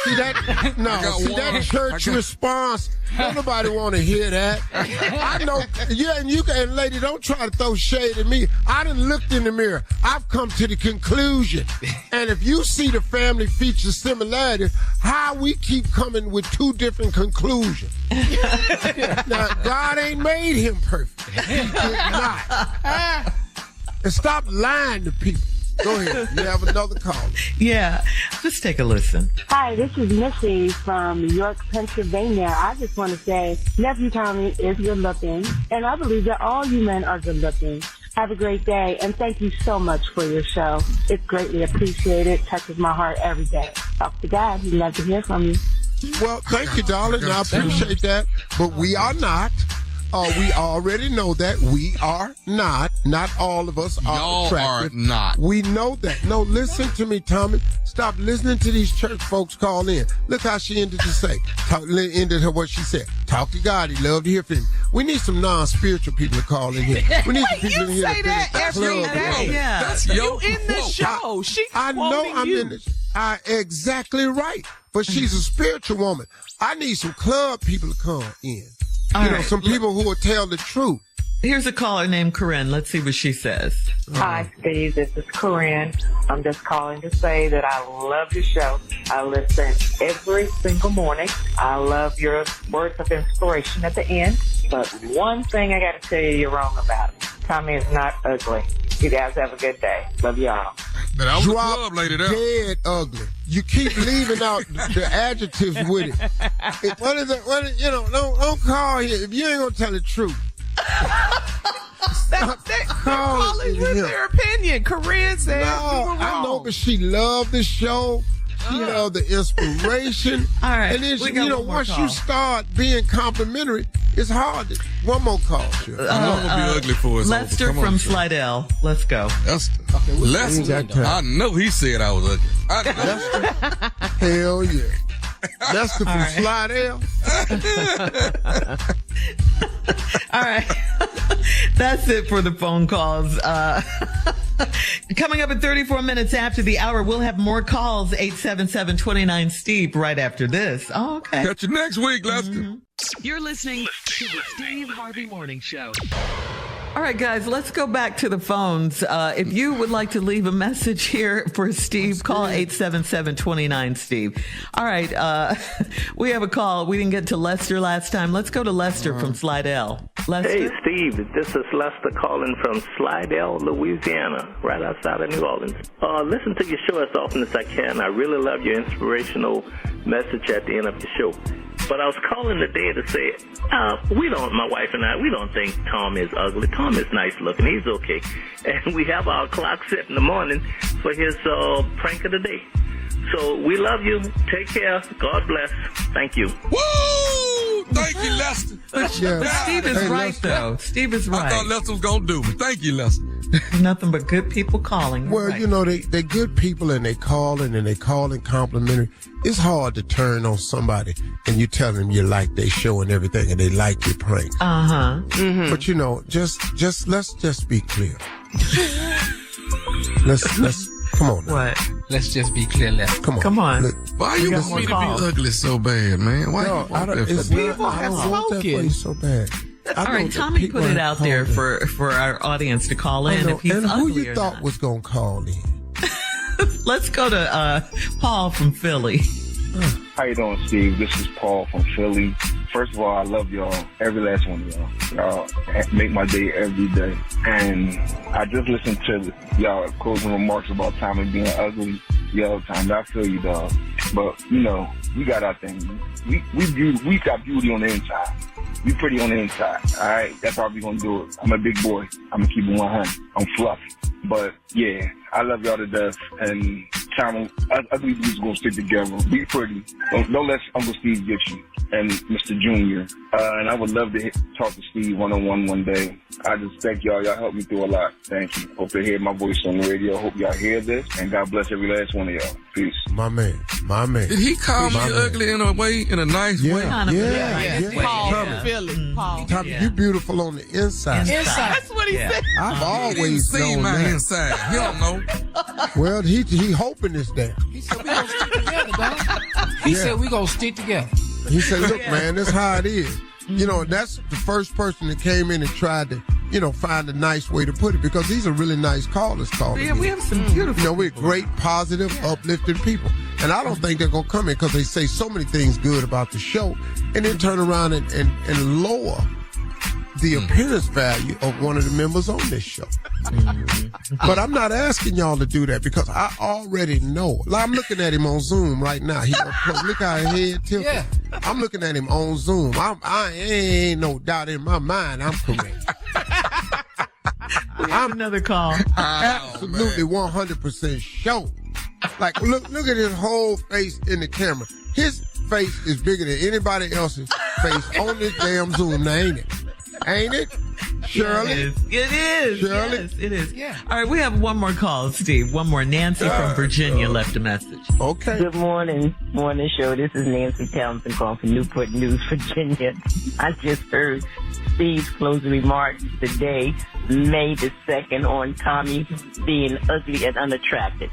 See that? No, see that church response? Don't nobody want to hear that. I know. Yeah, and lady, don't try to throw shade at me. I done looked in the mirror. I've come to the conclusion. And if you see the family feature similarities, how we keep coming with two different conclusions? Now, God ain't made him perfect. He did not. And stop lying to people. Go ahead. You have another call. Yeah, just take a listen. Hi, this is Missy from York, Pennsylvania. I just want to say nephew Tommy is good looking, and I believe that all you men are good looking. Have a great day, and thank you so much for your show. It's greatly appreciated. Touches my heart every day. Talk to God. We'd love to hear from you. Well, thank you, darling. I appreciate that. But we are not. We already know that. We are not. Not all of us are Y'all attractive. are not. We know that. No, listen to me, Tommy. Stop listening to these church folks call in. Look how she ended to say. Ended her what she said. Talk to God. He loved to hear from you. We need some non-spiritual people to call in here. We need some people in here say that every day. Yeah. That's You in the show. She's I know quoting I'm you. in this. Exactly right. But she's a spiritual woman. I need some club people to come in. Some people who will tell the truth. Here's a caller named Corinne. Let's see what she says. Hi, Steve. This is Corinne. I'm just calling to say that I love your show. I listen every single morning. I love your words of inspiration at the end. But one thing I got to tell you you're wrong about. Tommy is not ugly. You guys have a good day. Love y'all. But I was a Drop club lady there. dead ugly. You keep leaving out the adjectives with it. What is it? Don't call here if you ain't gonna tell the truth. They're calling with their opinion. Corinne said No, you were wrong. I know, but she loved the show. She loved the inspiration. All right, And then, we got one more once call. you start being complimentary, it's hard. One more call, sure. I'm going to be ugly for us. Lester Come on, from Cher. Slidell. Let's go. Lester, I know he said I was ugly. I know. Hell yeah. Lester from Slidell. All right. That's it for the phone calls. Coming up at 34 minutes after the hour, we'll have more calls. 877-29-STEVE right after this. Oh, okay. Catch you next week, Lester. You're listening to the Steve Harvey Morning Show. All right, guys, let's go back to the phones. If you would like to leave a message here for Steve, call 877-29-STEVE. All right, we have a call. We didn't get to Lester last time. Let's go to Lester from Slidell. Lester? Hey, Steve, this is Lester calling from Slidell, Louisiana, right outside of New Orleans. Listen to your show as often as I can. I really love your inspirational message at the end of the show. But I was calling today to say, my wife and I, we don't think Tom is ugly. Tom is nice looking. He's okay. And we have our clock set in the morning for his prank of the day. So we love you. Take care. God bless. Thank you. Woo! Thank you, Lester. But Steve is right, Lester. though. Steve is right. I thought Lester was going to do me. Thank you, Lester. Nothing but good people calling. Well, Right. they're good people and they calling complimentary. It's hard to turn on somebody and you tell them you like their show and everything and they like your prank. Uh-huh. But just let's just be clear. Let's come on now. What? Let's just be clear left. Come on. Why you want me to be ugly so bad, man? Why you want that? I don't want that for you so bad. All right, Tommy put it out there for our audience to call in if he's and who ugly you or thought not. was gonna call in? Let's go to Paul from Philly. How you doing, Steve? This is Paul from Philly. First of all, I love y'all, every last one of y'all. Y'all make my day every day. And I just listened to y'all closing remarks about Tommy being ugly the other time. I feel you, dog. But, you know, we got our thing. We got beauty on the inside. We pretty on the inside, all right? That's how we gonna do it. I'm a big boy. I'm gonna keep it 100. I'm fluffy. But, yeah, I love y'all to death. And Tommy, ugly dudes gonna stick together. Be pretty. Don't let Uncle Steve get you. And Mr. Junior. And I would love to talk to Steve one-on-one one day. I just thank y'all. Y'all helped me through a lot. Thank you. Hope they hear my voice on the radio. Hope y'all hear this. And God bless every last one of y'all. Peace. My man. Did he call me ugly in a way, in a nice way? Yeah. Paul from Philly. Paul. Tommy, you beautiful on the inside. That's what he said. I've always seen known my that. inside. He don't know. Well, he hoping it's there. He said we gonna stick together, dog. He said we gonna stick together. He said, look, man, this is how it is. You know, that's the first person that came in and tried to, you know, find a nice way to put it, because these are really nice callers calling. Yeah, we have some beautiful. You know, we're great, positive, uplifting people. And I don't think they're going to come in because they say so many things good about the show and then turn around and lower the appearance value of one of the members on this show. But I'm not asking y'all to do that because I already know. Like, I'm looking at him on Zoom right now. Look how his head tilted. Yeah. I'm looking at him on Zoom. I ain't no doubt in my mind I'm correct. I'm another call. Absolutely 100% sure. Like, look at his whole face in the camera. His face is bigger than anybody else's face on this damn Zoom now, ain't it? Ain't it? Shirley? It is. Shirley? Yes, it is. Yeah. All right, we have one more call, Steve. One more. Nancy from Virginia left a message. Okay. Good morning. Morning show. This is Nancy Townsend calling from Newport News, Virginia. I just heard Steve's closing remarks today, May the 2nd, on Tommy being ugly and unattractive.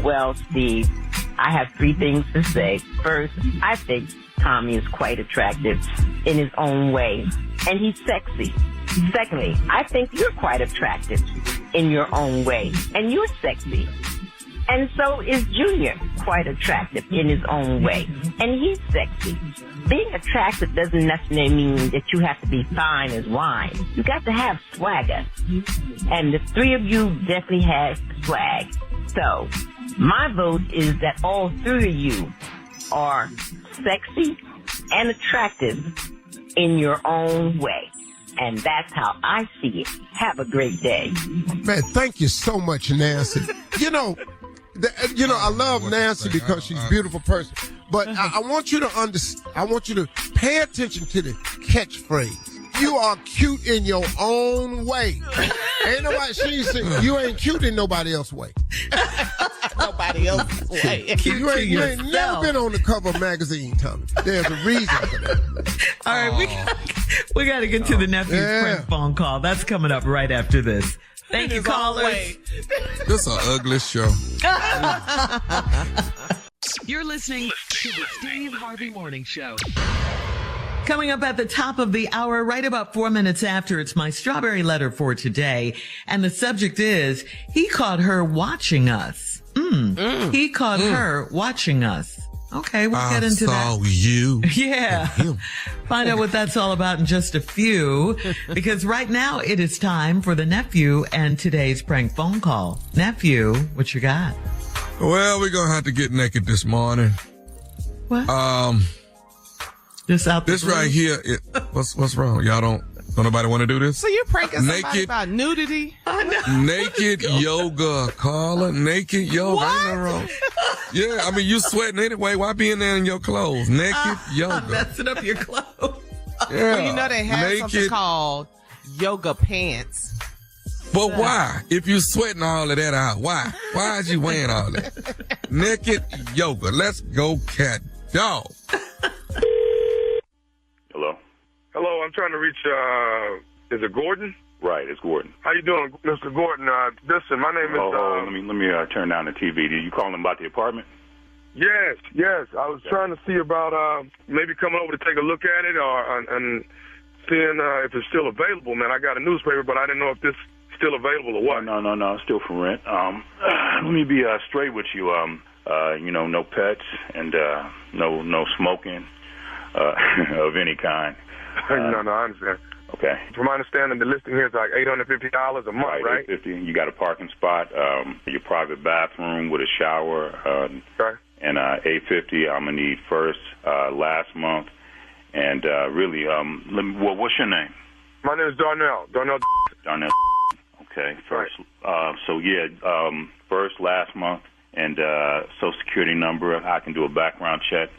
Well, Steve, I have 3 things to say. First, I think Tommy is quite attractive in his own way, and he's sexy. Secondly, I think you're quite attractive in your own way, and you're sexy. And so is Junior quite attractive in his own way, and he's sexy. Being attractive doesn't necessarily mean that you have to be fine as wine. You got to have swagger. And the 3 of you definitely have swag. So my vote is that all 3 of you are sexy and attractive in your own way. And that's how I see it. Have a great day. Man, thank you so much, Nancy. I love Nancy because she's a beautiful person. But I want you to understand. I want you to pay attention to the catchphrase. You are cute in your own way. Ain't nobody, you ain't cute in nobody else's way. Nobody else's way. You ain't never been on the cover of a magazine, Tommy. There's a reason for that. All right, we got to get to the nephew's prank phone call. That's coming up right after this. Thank you, callers. This is an ugly show. You're listening to the Steve Harvey Morning Show. Coming up at the top of the hour, right about 4 minutes after, it's my strawberry letter for today. And the subject is, he caught her watching us. He caught her watching us. Okay, we'll get into that. I saw you. Yeah. Find out what that's all about in just a few. Because right now it is time for the nephew and today's prank phone call. Nephew, what you got? Well, we're going to have to get naked this morning. What? This right here. What's wrong? Y'all don't nobody want to do this? So you're pranking somebody about nudity? Naked yoga, Carla. Naked yoga. What? Ain't no wrong. Yeah, I mean, you sweating anyway. Why be in there in your clothes? Naked yoga. Messing up your clothes. Yeah. Well, you know they have something called yoga pants. But why? If you sweating all of that out, why? Why is you wearing all that? Naked yoga. Let's go, cat dog. Hello, I'm trying to reach Is it Gordon? Right, it's Gordon. How you doing, Mr. Gordon? Listen, my name is... let me turn down the TV. Did you call him about the apartment? Yes. I was trying to see about maybe coming over to take a look at it and seeing if it's still available, man. I got a newspaper, but I didn't know if this is still available or what. No, it's still for rent. Let me be straight with you. No pets and no smoking of any kind. No, I understand. Okay. From my understanding, the listing here is like $850 a month, right? $850. You got a parking spot, your private bathroom with a shower, okay. And $850. I'm gonna need first, last month, and really, what's your name? My name is Darnell. Darnell. Okay. First. Right. First, last month, and Social Security number. I can do a background check.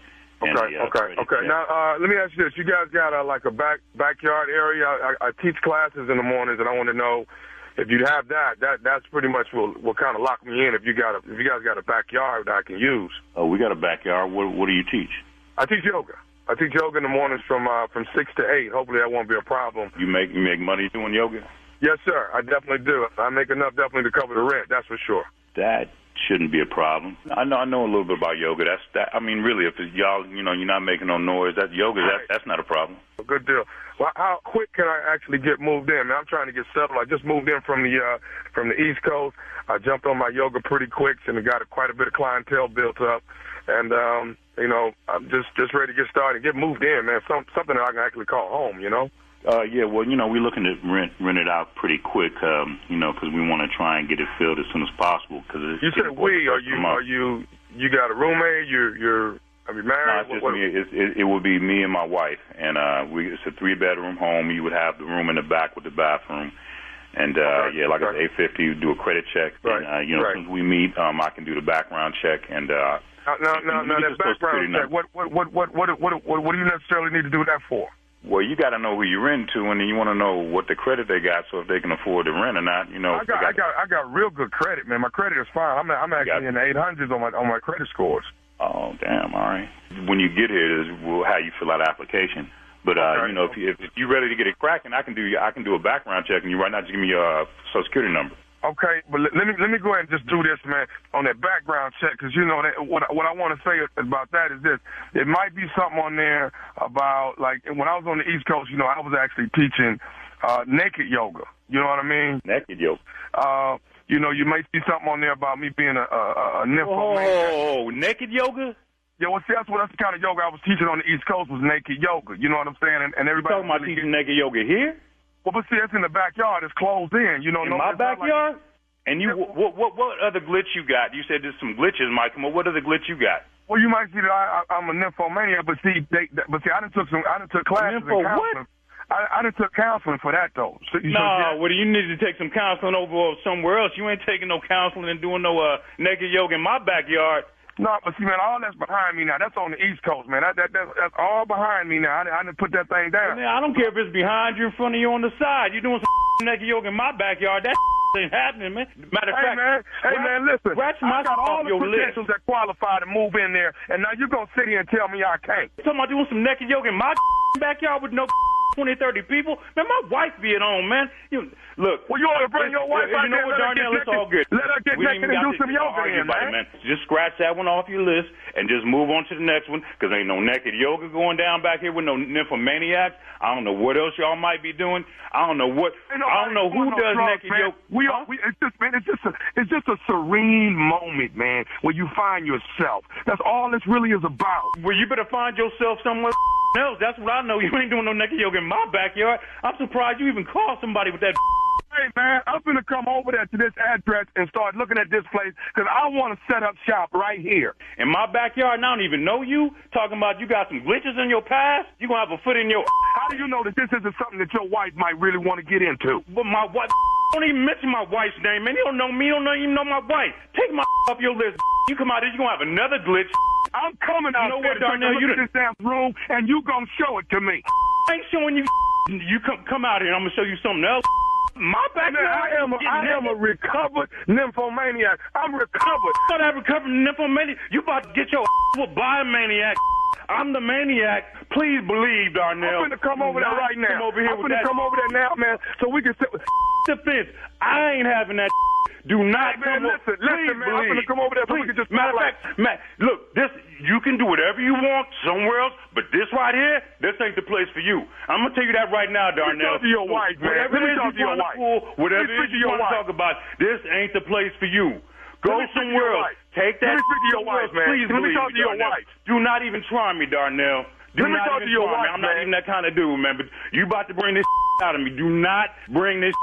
Okay. Now, let me ask you this. You guys got like a backyard area? I teach classes in the mornings, and I want to know if you have that's pretty much will kind of lock me in if you guys got a backyard that I can use. Oh, we got a backyard. What do you teach? I teach yoga. I teach yoga in the mornings from 6 to 8. Hopefully that won't be a problem. You make money doing yoga? Yes, sir. I definitely do. I make enough definitely to cover the rent. That's for sure. That shouldn't be a problem. I know a little bit about yoga. I mean, really, if y'all, you're not making no noise, that's not a problem. Good deal. Well, how quick can I actually get moved in? Man, I'm trying to get settled. I just moved in from the East Coast. I jumped on my yoga pretty quick and got quite a bit of clientele built up. And, I'm just ready to get started, get moved in, man. Something that I can actually call home, we're looking to rent it out pretty quick, because we want to try and get it filled as soon as possible. You said you got a roommate? Are you married? No, it's just me. It would be me and my wife, and it's a 3-bedroom home. You would have the room in the back with the bathroom, and like I said, $850. You do a credit check, right. And as soon as we meet, I can do the background check, and now that background check. What do you necessarily need to do that for? Well, you got to know who you're renting to, and then you want to know what the credit they got, so if they can afford to rent or not. I got real good credit, man. My credit is fine. I'm actually in the 800s on my credit scores. Oh, damn! All right. When you get here, is how you fill out the application. But if you're ready to get it cracking, I can do a background check, and you right now just give me your Social Security number. Okay, but let me go ahead and just do this, man, on that background check, because what I want to say about that is this: it might be something on there about like when I was on the East Coast, I was actually teaching naked yoga. You know what I mean? Naked yoga. You may see something on there about me being a nymphomaniac. Oh, naked yoga? Yeah, well, see, that's the kind of yoga I was teaching on the East Coast was naked yoga. You know what I'm saying? And everybody talking about teaching naked yoga here? Well, but see, that's in the backyard. It's closed in. In my backyard? And what other glitch you got? You said there's some glitches, Mike. What other glitch you got? Well, you might see that I'm a nymphomaniac, but see, I done took classes in counseling. I done took counseling for that though. So, you need to take some counseling over somewhere else. You ain't taking no counseling and doing no naked yoga in my backyard. No, but see, man, all that's behind me now. That's on the East Coast, man. That's all behind me now. I didn't put that thing down. Man, I don't care if it's behind you, in front of you, on the side. You're doing some naked yoga in my backyard. That ain't happening, man. Matter of fact, listen. I got all the credentials that qualify to move in there, and now you're gonna sit here and tell me I can't. You talking about doing some naked yoga in my backyard with no 20, 30 people? Man, my wife be at home, man. Look. Well, you ought to bring your wife out there. You know what, Darnell? It's all good. Let her get naked and do some yoga in, man. Just scratch that one off your list and just move on to the next one, because ain't no naked yoga going down back here with no nymphomaniacs. I don't know what else y'all might be doing. I don't know who does naked yoga. It's just a serene moment, man, where you find yourself. That's all this really is about. Well, you better find yourself somewhere else. That's what I know. You ain't doing no naked yoga in my backyard. I'm surprised you even called somebody with that. Hey, man, I'm going to come over there to this address and start looking at this place, because I want to set up shop right here. In my backyard, and I don't even know you, talking about you got some glitches in your past? You going to have a foot in your... How do you know that this isn't something that your wife might really want to get into? But my wife... Don't even mention my wife's name, man. You don't know me. You don't even know my wife. Take my off your list. You come out here, you're going to have another glitch. I'm coming out there to look at this damn room, and you going to show it to me. I ain't showing you. You come out here, and I'm going to show you something else. My backyard. I am a recovered nymphomaniac. I'm recovered. I'm not recovered nymphomaniac. You about to get your with by a maniac. I'm the maniac please believe, Darnell. I'm finna come over there right now. Come over here I'm finna come over there now, man, so we can sit. The fence. I ain't having that. Do not, man. Listen, man. I'm gonna come over there so we can just. Matter of fact, Matt, look, this you can do whatever you want somewhere else, but this right here, this ain't the place for you. I'm gonna tell you that right now, Darnell. Let me talk to your wife, man. Whatever it is you want to pull, whatever it is you want to talk about, this ain't the place for you. Go somewhere else. Take that. Let me speak to your wife, man. Please, let me talk to your wife. Do not even try me, Darnell. Let me talk to your wife, I'm not even that kind of dude, man. But you about to bring this out of me. Do not bring this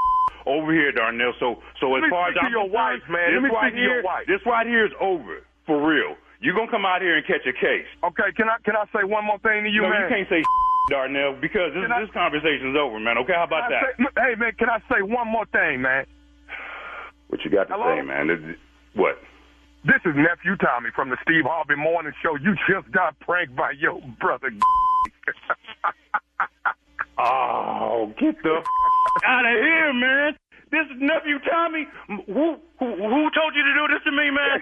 over here, Darnell. So as far as I'm concerned, wife, man. Let me speak to your wife. This right here is over for real. You're gonna come out here and catch a case. Okay, can I say one more thing to you, man? No, you can't say Darnell, because this conversation's over, man. Okay, how about that? Hey, man, can I say one more thing, man? What you got to say, man? What? This is Nephew Tommy from the Steve Harvey Morning Show. You just got pranked by your brother. Oh, get the out of here, man. This is Nephew Tommy. Who told you to do this to me, man?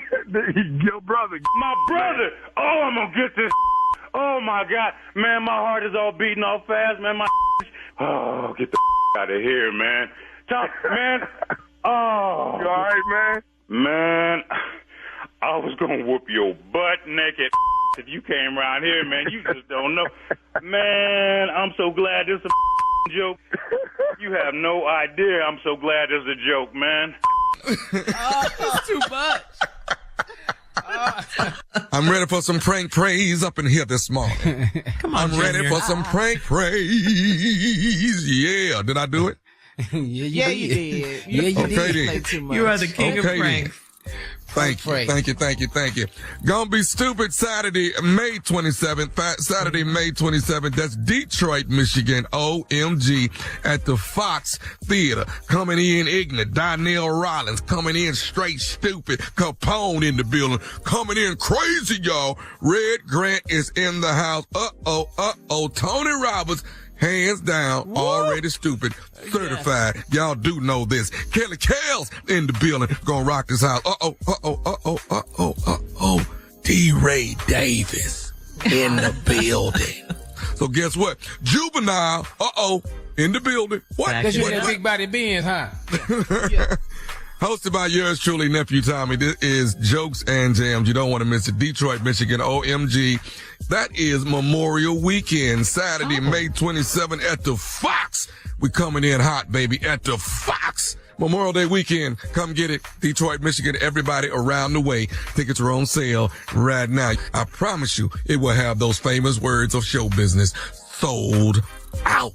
Your brother. My brother. Oh, I'm going to get this. Oh, my God. Man, my heart is all beating off fast, man. Oh, get the out of here, man. Man. Oh. You all right, man? Man, I was going to whoop your butt naked if you came around here, man. You just don't know. Man, I'm so glad this is a joke. You have no idea. I'm so glad this is a joke, man. Oh, it's too much. I'm ready for some prank praise up in here this morning. Come on, I'm ready for some prank praise. Yeah. Did I do it? Yeah, you did. You did. Too much. You are the king of pranks. Thank you. Gonna be stupid Saturday, May 27th. Saturday, May 27th. That's Detroit, Michigan. OMG at the Fox Theater. Coming in ignorant. Donnell Rollins coming in straight stupid. Capone in the building. Coming in crazy, y'all. Red Grant is in the house. Uh-oh. Tony Roberts. Hands down, already stupid, certified. Yes. Y'all do know this. Kelly Kells in the building, gonna rock this house. D-Ray Davis in the building. So guess what? Juvenile, in the building. What? Because you in that big body Benz, huh? Yeah. Hosted by yours truly, Nephew Tommy. This is Jokes and Jams. You don't want to miss it. Detroit, Michigan, OMG. That is Memorial Weekend, Saturday, May 27th at the Fox. We coming in hot, baby, at the Fox. Memorial Day weekend. Come get it. Detroit, Michigan, everybody around the way. Tickets are on sale right now. I promise you, it will have those famous words of show business. Sold out.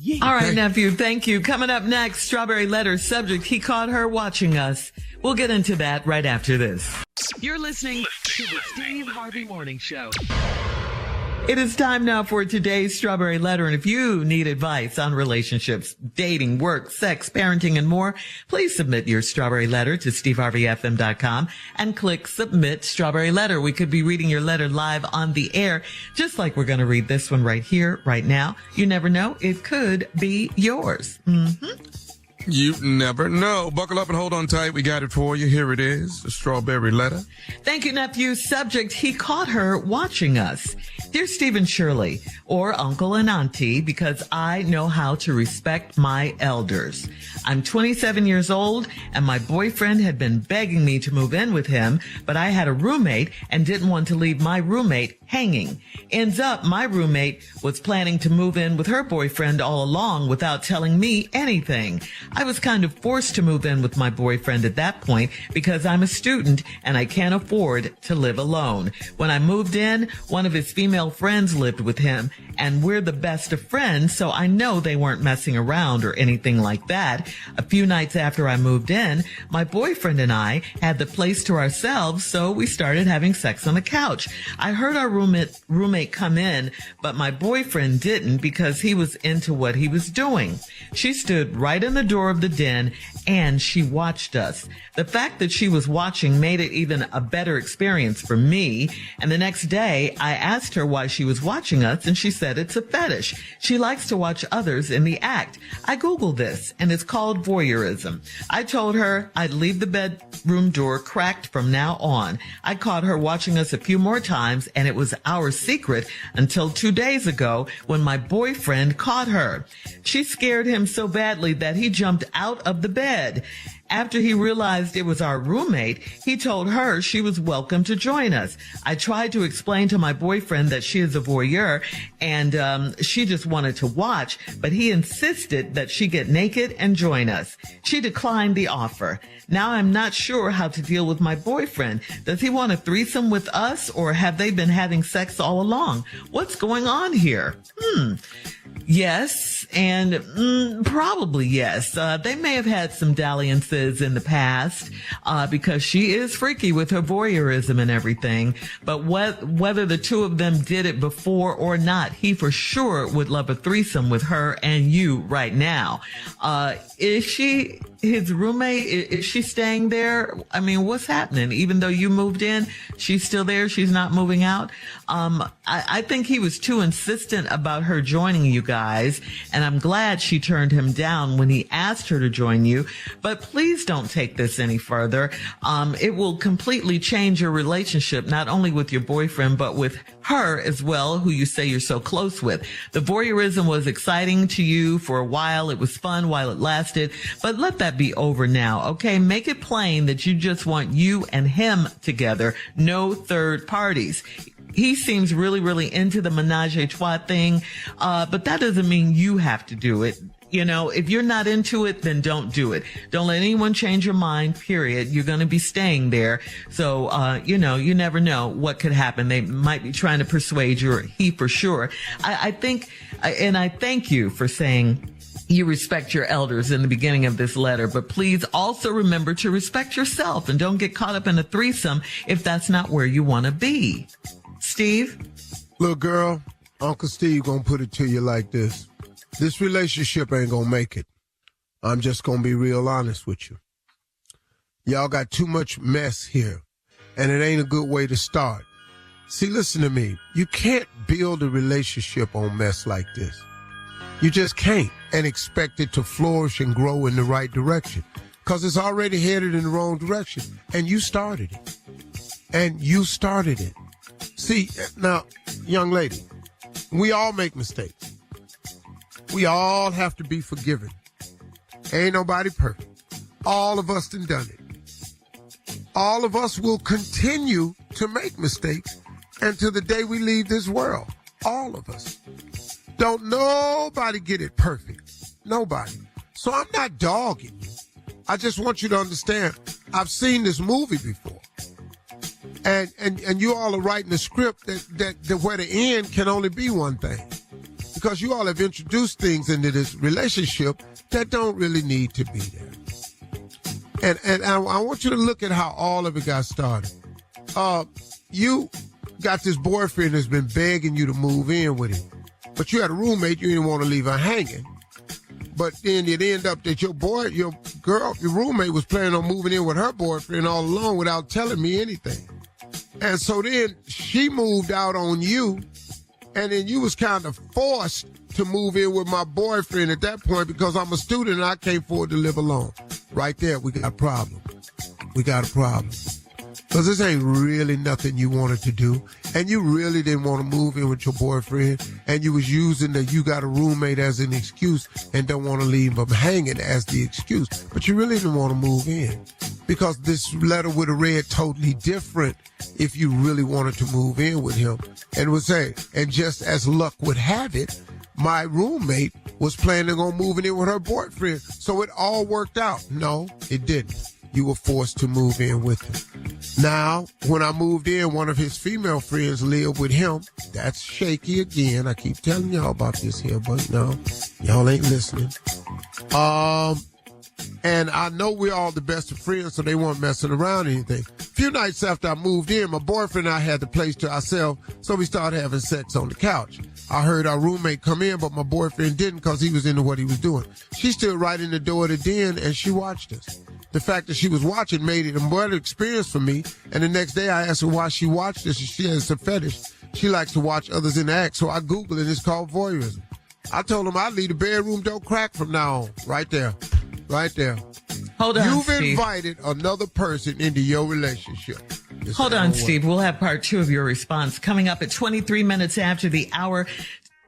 Yeah. All right, Nephew, thank you. Coming up next, Strawberry Letter subject, he caught her watching us. We'll get into that right after this. You're listening to the Steve Harvey Morning Show. It is time now for today's Strawberry Letter. And if you need advice on relationships, dating, work, sex, parenting, and more, please submit your Strawberry Letter to SteveHarveyFM.com and click Submit Strawberry Letter. We could be reading your letter live on the air, just like we're going to read this one right here, right now. You never know. It could be yours. Mm-hmm. You never know. Buckle up and hold on tight. We got it for you. Here it is, the Strawberry Letter. Thank you, Nephew. Subject, he caught her watching us. Dear Steve and Shirley, or Uncle and Auntie, because I know how to respect my elders. I'm 27 years old, and my boyfriend had been begging me to move in with him, but I had a roommate and didn't want to leave my roommate hanging. Ends up, my roommate was planning to move in with her boyfriend all along without telling me anything. I was kind of forced to move in with my boyfriend at that point because I'm a student and I can't afford to live alone. When I moved in, one of his female friends lived with him, and we're the best of friends, so I know they weren't messing around or anything like that. A few nights after I moved in, my boyfriend and I had the place to ourselves, so we started having sex on the couch. I heard our roommate come in, but my boyfriend didn't because he was into what he was doing. She stood right in the door of the den and she watched us. The fact that she was watching made it even a better experience for me. And the next day I asked her why she was watching us and she said it's a fetish. She likes to watch others in the act. I Googled this and it's called voyeurism. I told her I'd leave the bedroom door cracked from now on. I caught her watching us a few more times and it was was our secret until 2 days ago when my boyfriend caught her. She scared him so badly that he jumped out of the bed. After he realized it was our roommate, he told her she was welcome to join us. I tried to explain to my boyfriend that she is a voyeur and she just wanted to watch, but he insisted that she get naked and join us. She declined the offer. Now I'm not sure how to deal with my boyfriend. Does he want a threesome with us or have they been having sex all along? What's going on here? Yes, and probably yes. They may have had some dalliances in the past because she is freaky with her voyeurism and everything. But whether the two of them did it before or not, he for sure would love a threesome with her and you right now. Is she his roommate? Is she staying there? I mean, what's happening? Even though you moved in, she's still there. She's not moving out. I think he was too insistent about her joining you guys, and I'm glad she turned him down when he asked her to join you. But please don't take this any further. It will completely change your relationship, not only with your boyfriend, but with her as well, who you say you're so close with. The voyeurism was exciting to you for a while. It was fun while it lasted, but let that be over now, okay? Make it plain that you just want you and him together, no third parties. He seems really, really into the menage a trois thing, but that doesn't mean you have to do it. You know, if you're not into it, then don't do it. Don't let anyone change your mind, period. You're going to be staying there. So, you never know what could happen. They might be trying to persuade you, or he for sure. I think, and I thank you for saying you respect your elders in the beginning of this letter, but please also remember to respect yourself and don't get caught up in a threesome if that's not where you want to be. Steve? Little girl, Uncle Steve gonna put it to you like this. This relationship ain't gonna make it. I'm just gonna be real honest with you. Y'all got too much mess here, and it ain't a good way to start. See, listen to me. You can't build a relationship on mess like this. You just can't, and expect it to flourish and grow in the right direction, because it's already headed in the wrong direction, and you started it. See, now, young lady, we all make mistakes. We all have to be forgiven. Ain't nobody perfect. All of us done it. All of us will continue to make mistakes until the day we leave this world. All of us. Don't nobody get it perfect. Nobody. So I'm not dogging you. I just want you to understand, I've seen this movie before. And you all are writing a script that where the end can only be one thing. Because you all have introduced things into this relationship that don't really need to be there. And I want you to look at how all of it got started. You got this boyfriend that's been begging you to move in with him. But you had a roommate, you didn't want to leave her hanging. But then it ended up that your roommate was planning on moving in with her boyfriend all along without telling me anything. And so then she moved out on you, and then you was kind of forced to move in with my boyfriend at that point because I'm a student and I can't afford to live alone. Right there, we got a problem. Because this ain't really nothing you wanted to do, and you really didn't want to move in with your boyfriend, and you was using that you got a roommate as an excuse and don't want to leave him hanging as the excuse. But you really didn't want to move in because this letter would have read totally different if you really wanted to move in with him. And would say, and just as luck would have it, my roommate was planning on moving in with her boyfriend, so it all worked out. No, it didn't. You were forced to move in with him. Now, when I moved in, one of his female friends lived with him. That's shaky again. I keep telling y'all about this here, but no, y'all ain't listening. And I know we're all the best of friends, so they weren't messing around or anything. A few nights after I moved in, my boyfriend and I had the place to ourselves, so we started having sex on the couch. I heard our roommate come in, but my boyfriend didn't because he was into what he was doing. She stood right in the door of the den, and she watched us. The fact that she was watching made it a better experience for me, and the next day I asked her why she watched this, and she has a fetish. She likes to watch others in the act, so I Googled it. It's called voyeurism. I told him I'd leave the bedroom door crack from now on. Right there. Hold on, You've Steve. Invited another person into your relationship. this. Hold on, Steve. We'll have part 2 of your response coming up at 23 minutes after the hour.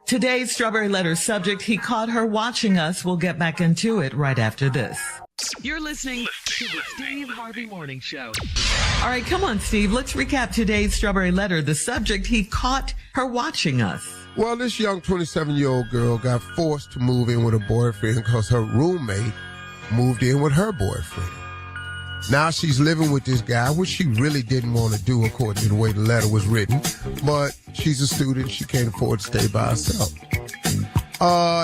Today's Strawberry Letter subject, he caught her watching us. We'll get back into it right after this. You're listening to the Steve Harvey Morning Show. All right, come on, Steve. Let's recap today's Strawberry Letter. The subject, he caught her watching us. Well, this young 27-year-old girl got forced to move in with her boyfriend because her roommate moved in with her boyfriend. Now she's living with this guy, which she really didn't want to do according to the way the letter was written. But she's a student. She can't afford to stay by herself.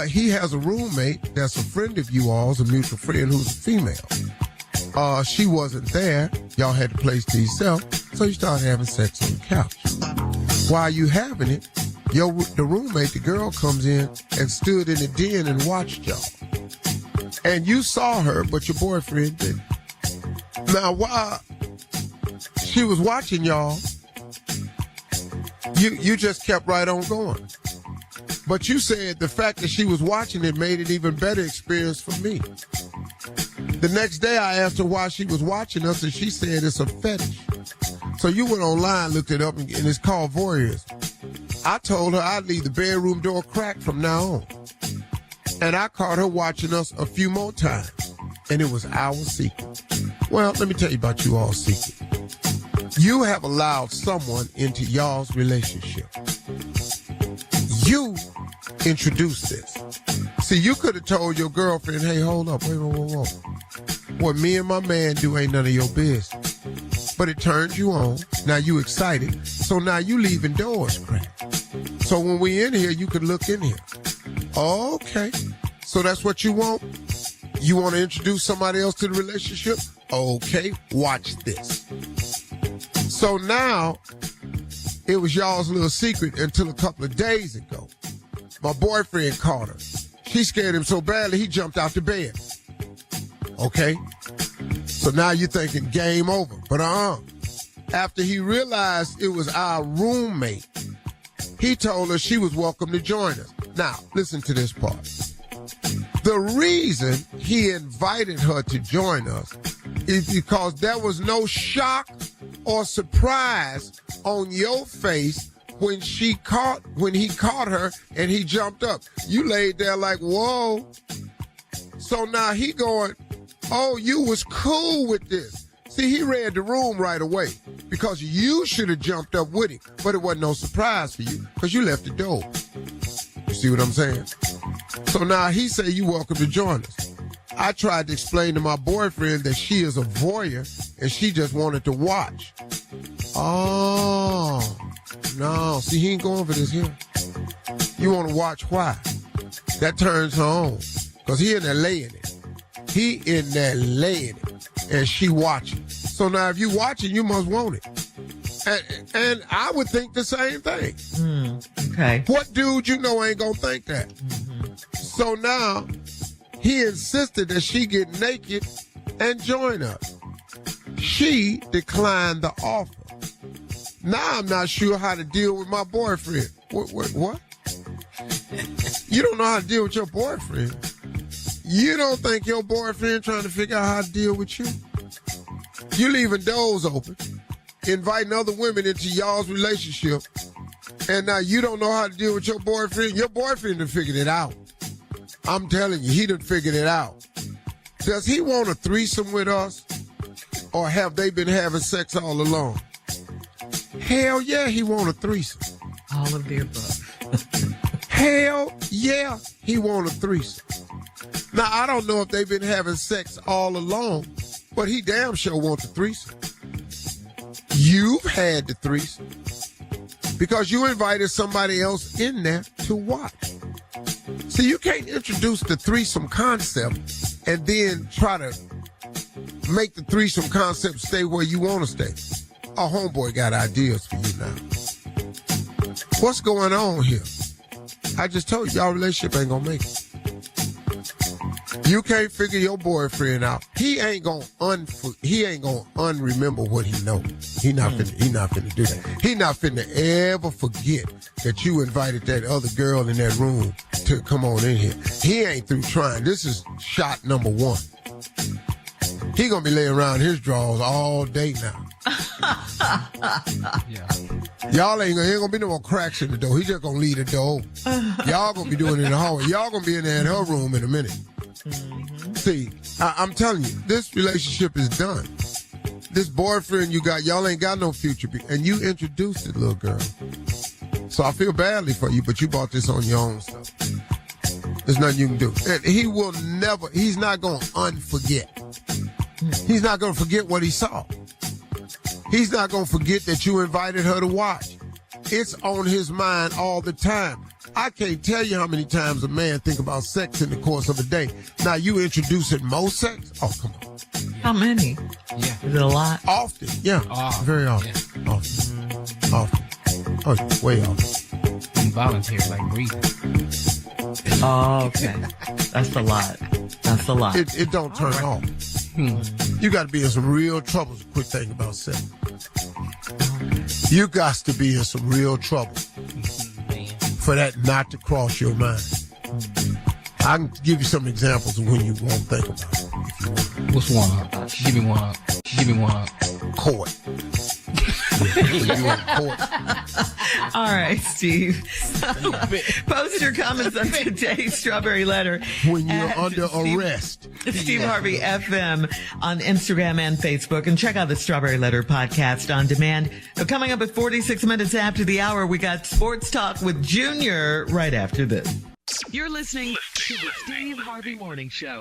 He has a roommate that's a friend of you all's, a mutual friend who's a female. She wasn't there. Y'all had the place to yourself, so you started having sex on the couch. While you having it, the roommate, the girl, comes in and stood in the den and watched y'all. And you saw her, but your boyfriend didn't. Now, while she was watching y'all, you just kept right on going. But you said the fact that she was watching it made it even better experience for me. The next day I asked her why she was watching us, and she said it's a fetish. So you went online, looked it up, and it's called voyeurism. I told her I'd leave the bedroom door cracked from now on. And I caught her watching us a few more times, and it was our secret. Well, let me tell you about you all's secret. You have allowed someone into y'all's relationship. You introduced this. See, you could have told your girlfriend, hey, hold up, whoa. What me and my man do ain't none of your business. But it turns you on. Now you excited. So now you leaving doors cracked. So when we in here, you could look in here. Okay. So that's what you want? You want to introduce somebody else to the relationship? Okay, watch this. So now, it was y'all's little secret until a couple of days ago. My boyfriend caught her. She scared him so badly, he jumped out the bed. Okay? So now you're thinking game over. But after he realized it was our roommate, he told her she was welcome to join us. Now, listen to this part. The reason he invited her to join us is because there was no shock or surprise on your face when he caught her and he jumped up. You laid there like, whoa. So now he going, oh, you was cool with this. See, he read the room right away because you should have jumped up with him, but it wasn't no surprise for you because you left the door. You see what I'm saying? So now he say you welcome to join us. I tried to explain to my boyfriend that she is a voyeur and she just wanted to watch. Oh, no. See, he ain't going for this here. You want to watch why? That turns her on because he in there laying it. He in there laying it and she watching. So now if you watching, you must want it. And I would think the same thing. Okay. What dude you know ain't gonna think that? Mm-hmm. So now he insisted that she get naked and join us. She declined the offer. Now I'm not sure how to deal with my boyfriend. What? You don't know how to deal with your boyfriend? You don't think your boyfriend trying to figure out how to deal with you? You leaving doors open, inviting other women into y'all's relationship, and now you don't know how to deal with your boyfriend? Your boyfriend done figured it out. I'm telling you, he done figured it out. Does he want a threesome with us? Or have they been having sex all along? Hell yeah, he want a threesome. All of the above. Hell yeah, he want a threesome. Now, I don't know if they've been having sex all along, but he damn sure wants a threesome. You've had the threesome because you invited somebody else in there to watch. See, you can't introduce the threesome concept and then try to make the threesome concept stay where you want to stay. Our homeboy got ideas for you now. What's going on here? I just told you, y'all relationship ain't gonna make it. You can't figure your boyfriend out. He ain't gonna unremember what he know. He not finna do that. He not finna ever forget that you invited that other girl in that room to come on in here. He ain't through trying. This is shot number 1. He gonna be laying around his drawers all day now. Y'all ain't gonna be no more cracks in the door. He just gonna leave the door. Y'all gonna be doing it in the hallway. Y'all gonna be in there in her room in a minute. See, I'm telling you, this relationship is done. This boyfriend you got, y'all ain't got no future. And you introduced it, little girl. So I feel badly for you, but you bought this on your own stuff. There's nothing you can do. And he's not going to unforget. He's not going to forget what he saw. He's not going to forget that you invited her to watch. It's on his mind all the time. I can't tell you how many times a man think about sex in the course of a day. Now you introducing more sex? Oh, come on. How many? Yeah. Is it a lot? Often, yeah. Very often. Yeah. Often. Oh, way often. Involuntary, like breathing. Oh, okay. That's a lot. That's a lot. It don't turn off. You got to be in some real trouble to quit thinking about sex. You got to be in some real trouble for that not to cross your mind. I can give you some examples of when you won't think about it. What's one up? Give me one up. Court. You in court. All right, Steve. Post your comments on today's Strawberry Letter. When you're under arrest. Steve Harvey FM on Instagram and Facebook. And check out the Strawberry Letter podcast on demand. Coming up at 46 minutes after the hour, we got Sports Talk with Junior right after this. You're listening to the Steve Harvey Morning Show.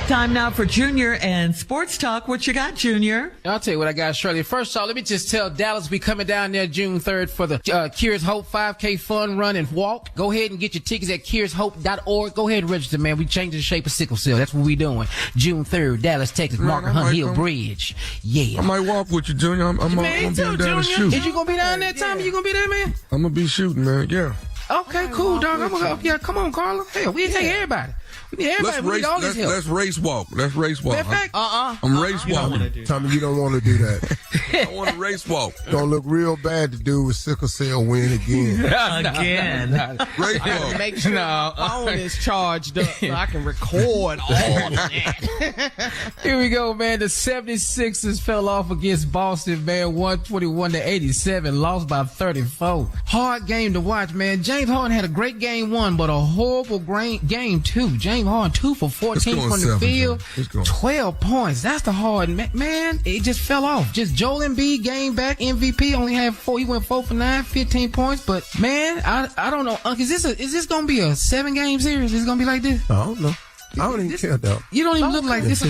Time now for Junior and Sports Talk. What you got, Junior? I'll tell you what I got, Shirley. First off, let me just tell Dallas we coming down there June 3rd for the Cures Hope 5K Fun Run and Walk. Go ahead and get your tickets at cureshope.org. Go ahead and register, man. We changing the shape of sickle cell. That's what we doing. June 3rd, Dallas, Texas, Martin Hunt Hill Bridge. Yeah. I might walk with you, Junior. I'm man, be down to shoot. Is you gonna be down there, Tommy? You gonna be there, man? I'm gonna be shooting, man. Yeah. Okay, cool, dog. I'm gonna go. Yeah, come on, Carla. Hell, we take everybody. We need everybody. We need all this help. Let's race walk. Let's race walk. In fact, I'm race walking. Tommy, you don't want to do that. I want to race walk. Don't look real bad to do with sickle cell win again. Again. Race walk. Make sure my phone is charged up so I can record all of that. Here we go, man. The 76ers fell off against Boston, man. 121-87. Lost by 34. Hard game to watch, man. James Harden had a great game one, but a horrible game two. James Harden 2 for 14 from the field. 12 points. That's the hard, man. It just fell off. Just Joel Embiid game back MVP only had 4. He went 4 for 9, 15 points. But man, I don't know. Is this gonna be a 7-game series? Is it gonna be like this? I don't know. I don't even care though. You don't even look like this.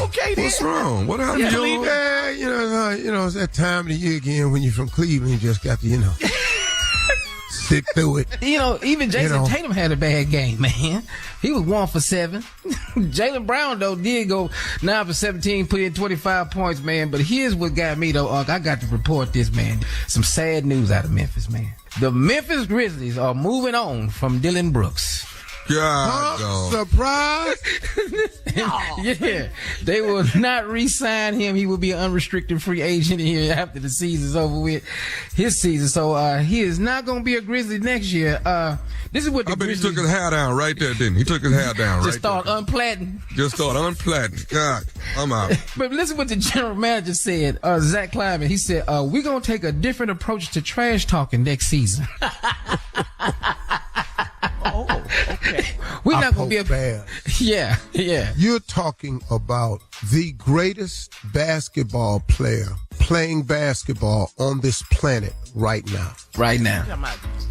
Okay, what's wrong? What happened? Yeah, you know, it's that time of the year again when you're from Cleveland. You just got to, sit through it. Even Jason Tatum had a bad game, man. He was 1 for 7. Jaylen Brown, though, did go 9 for 17, put in 25 points, man. But here's what got me, though. I got to report this, man. Some sad news out of Memphis, man. The Memphis Grizzlies are moving on from Dylan Brooks. God, surprise! Yeah, they will not re-sign him. He will be an unrestricted free agent here after the season's over with. His season, so he is not going to be a Grizzly next year. This is what I bet he took his hair down right there, didn't he? He took his hair down right there. Just start unplatting. God, I'm out. But listen what the general manager said, Zach Kleiman. He said, we're going to take a different approach to trash talking next season. Oh, okay. We're not going to be a bad. Yeah. You're talking about the greatest basketball player playing basketball on this planet right now. Right now.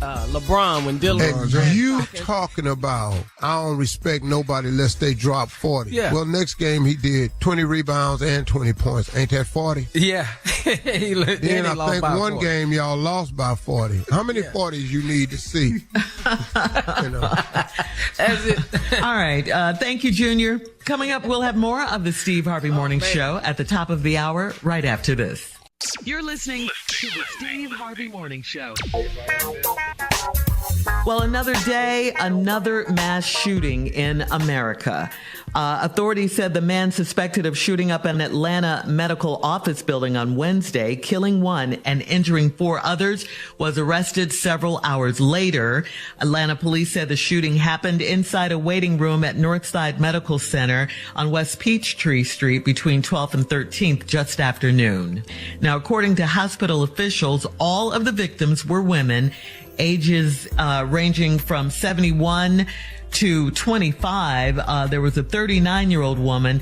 LeBron when Dylan. And you talking about, I don't respect nobody unless they drop 40. Yeah. Well, next game he did 20 rebounds and 20 points. Ain't that 40? Yeah. Then I think one 40. Game y'all lost by 40. How many 40s you need to see? That's it. All right. Thank you, Junior. Coming up, we'll have more of the Steve Harvey Morning Show at the top of the hour right after this. You're listening to the Steve Harvey Morning Show. Well, another day, another mass shooting in America. Authorities said the man suspected of shooting up an Atlanta medical office building on Wednesday, killing one and injuring 4 others, was arrested several hours later. Atlanta police said the shooting happened inside a waiting room at Northside Medical Center on West Peachtree Street between 12th and 13th just after noon. Now, according to hospital officials, all of the victims were women, ages ranging from 71 to 25. There was a 39-year-old woman.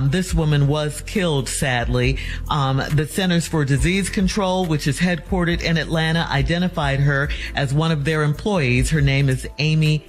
This woman was killed, sadly. The Centers for Disease Control, which is headquartered in Atlanta, identified her as one of their employees. Her name is Amy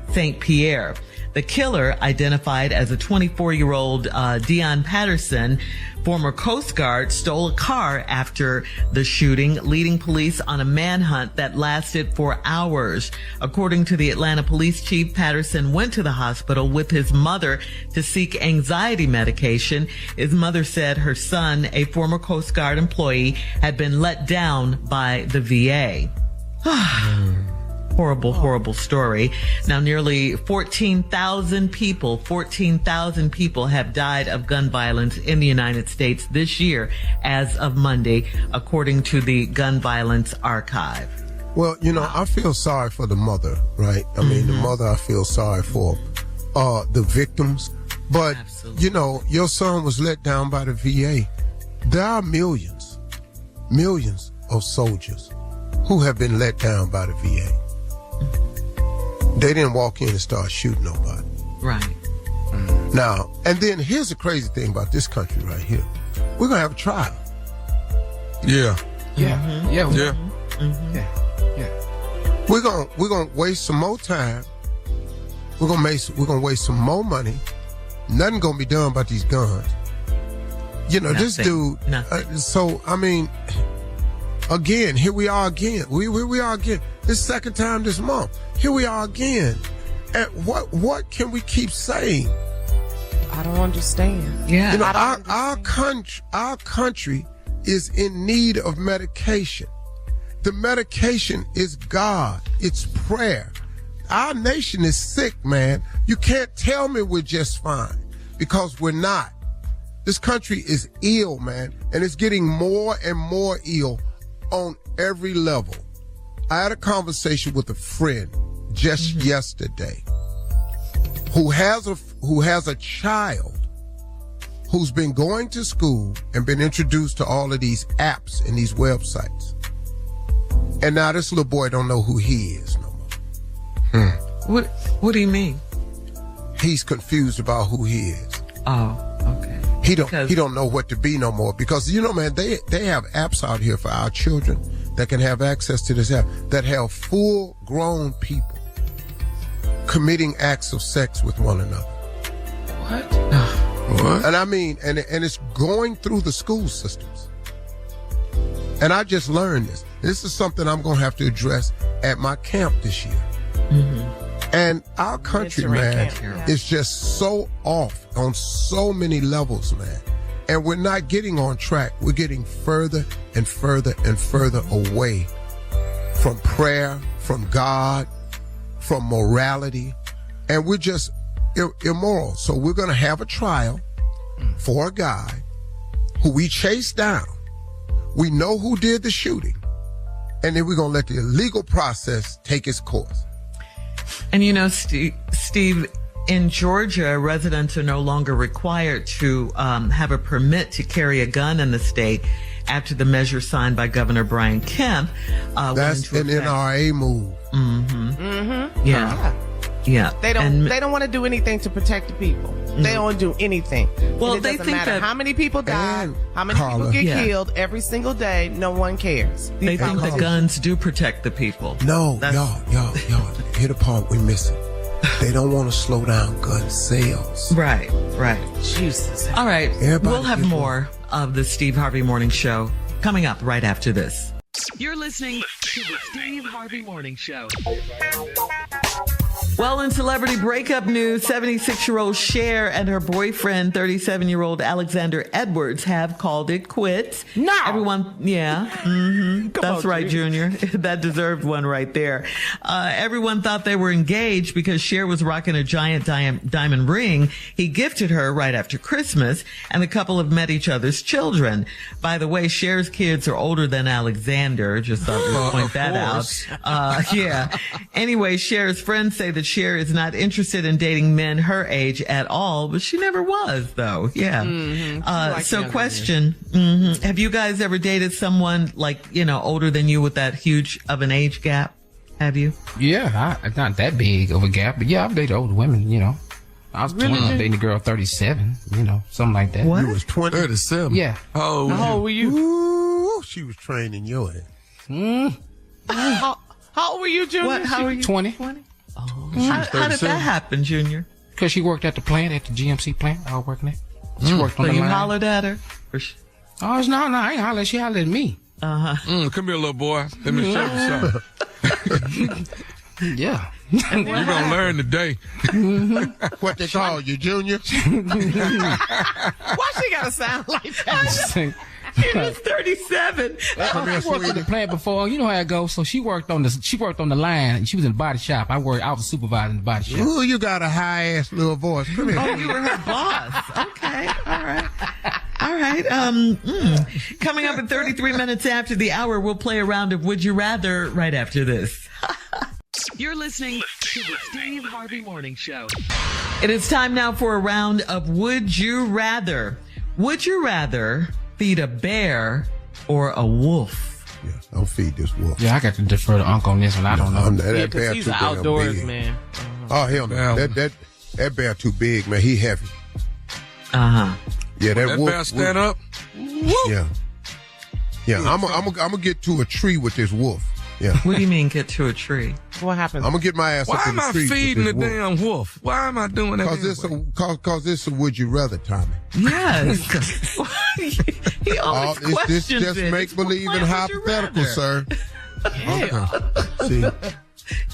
St. Pierre. The killer, identified as a 24-year-old Dion Patterson, former Coast Guard, stole a car after the shooting, leading police on a manhunt that lasted for hours. According to the Atlanta police chief, Patterson went to the hospital with his mother to seek anxiety medication. His mother said her son, a former Coast Guard employee, had been let down by the VA. Horrible story. Now, nearly 14,000 people have died of gun violence in the United States this year as of Monday, according to the Gun Violence Archive. Well, I feel sorry for the mother, right? I mean, the mother, I feel sorry for the victims. But, Absolutely. Your son was let down by the VA. There are millions of soldiers who have been let down by the VA. They didn't walk in and start shooting nobody. Right. Now, and then here's the crazy thing about this country right here. We're going to have a trial. Yeah. Yeah. We're going to waste some more time. We're going to waste some more money. Nothing going to be done about these guns. This dude. So, I mean, again, here we are again. We are again. This second time this month. Here we are again. And what can we keep saying? I don't understand. Yeah. Our country is in need of medication. The medication is God. It's prayer. Our nation is sick, man. You can't tell me we're just fine, because we're not. This country is ill, man, and it's getting more and more ill on every level. I had a conversation with a friend just yesterday who has a child who's been going to school and been introduced to all of these apps and these websites. And now this little boy don't know who he is no more. What do you mean? He's confused about who he is. Oh, okay. He don't know what to be no more, because man, they have apps out here for our children that can have access to this app that have full grown people committing acts of sex with one another. What? And I mean, and it's going through the school systems. And I just learned this. This is something I'm going to have to address at my camp this year. And our country, man, is just so off on so many levels, man. And we're not getting on track. We're getting further and further and further away from prayer, from God, from morality. And we're just immoral. So we're going to have a trial for a guy who we chased down. We know who did the shooting. And then we're going to let the legal process take its course. And Steve, in Georgia, residents are no longer required to have a permit to carry a gun in the state after the measure signed by Governor Brian Kemp. That's an NRA move. Yeah. They don't want to do anything to protect the people. They don't do anything. Well, it doesn't matter how many people die, how many people get killed every single day. No one cares. They think the guns do protect the people. No, y'all. Here's the part we missing. They don't want to slow down gun sales. Right. Jesus. All right. We'll have more of the Steve Harvey Morning Show coming up right after this. You're listening to the Steve Harvey Morning Show. Well, in celebrity breakup news, 76-year-old Cher and her boyfriend, 37-year-old Alexander Edwards, have called it quits. No. Everyone, yeah. That's right, Junior. That deserved one right there. Everyone thought they were engaged because Cher was rocking a giant diamond ring he gifted her right after Christmas, and the couple have met each other's children. By the way, Cher's kids are older than Alexander. Just thought we'd point that out. Yeah. Anyway, Cher's friends say that Cher is not interested in dating men her age at all, but she never was, though. Yeah. So question, have you guys ever dated someone like, older than you with that huge of an age gap? Have you? Yeah, not that big of a gap, but yeah, I've dated older women, I was 20, I'm dating a girl 37, something like that. What? You was 20? 37. Yeah. How old were you? Ooh, she was training your ass. How old were you, Junior? What? How are you? 20. 20? Oh. How did that happen, Junior? Because she worked at the plant, at the GMC plant I was working at. She worked on the line. You hollered at her? Oh, no, I ain't hollered. She hollered at me. Uh-huh. Come here, little boy. Let me show you something. Yeah. You're going to learn today. What they call you, Junior? Why she got to sound like that? She was 37. She worked at the plant before. You know how it goes. So she worked on the line. And she was in the body shop. I was a supervisor in the body shop. Ooh, you got a high ass little voice. Come here. Oh, you were her boss. Okay. All right. Coming up at 33 minutes after the hour, we'll play a round of Would You Rather right after this. You're listening to the Steve Harvey Morning Show. It is time now for a round of Would You Rather. Would you rather feed a bear or a wolf? Yeah, don't feed this wolf. Yeah, I got to defer to Uncle on this one. I don't know. That bear he's too an damn outdoors big. man. Oh, hell no. That bear too big, man. He heavy. Uh-huh. Yeah, that wolf. Bear stand up? Yeah. Yeah, I'm gonna get to a tree with this wolf. Yeah. What do you mean get to a tree? What happened? I'm gonna get my ass up in the tree. Why am I feeding the wolf. damn wolf? Why am I doing that? Cause this a would you rather, Tommy. Yes. He always questions This just it. make believe and hypothetical, sir. Yeah. Okay.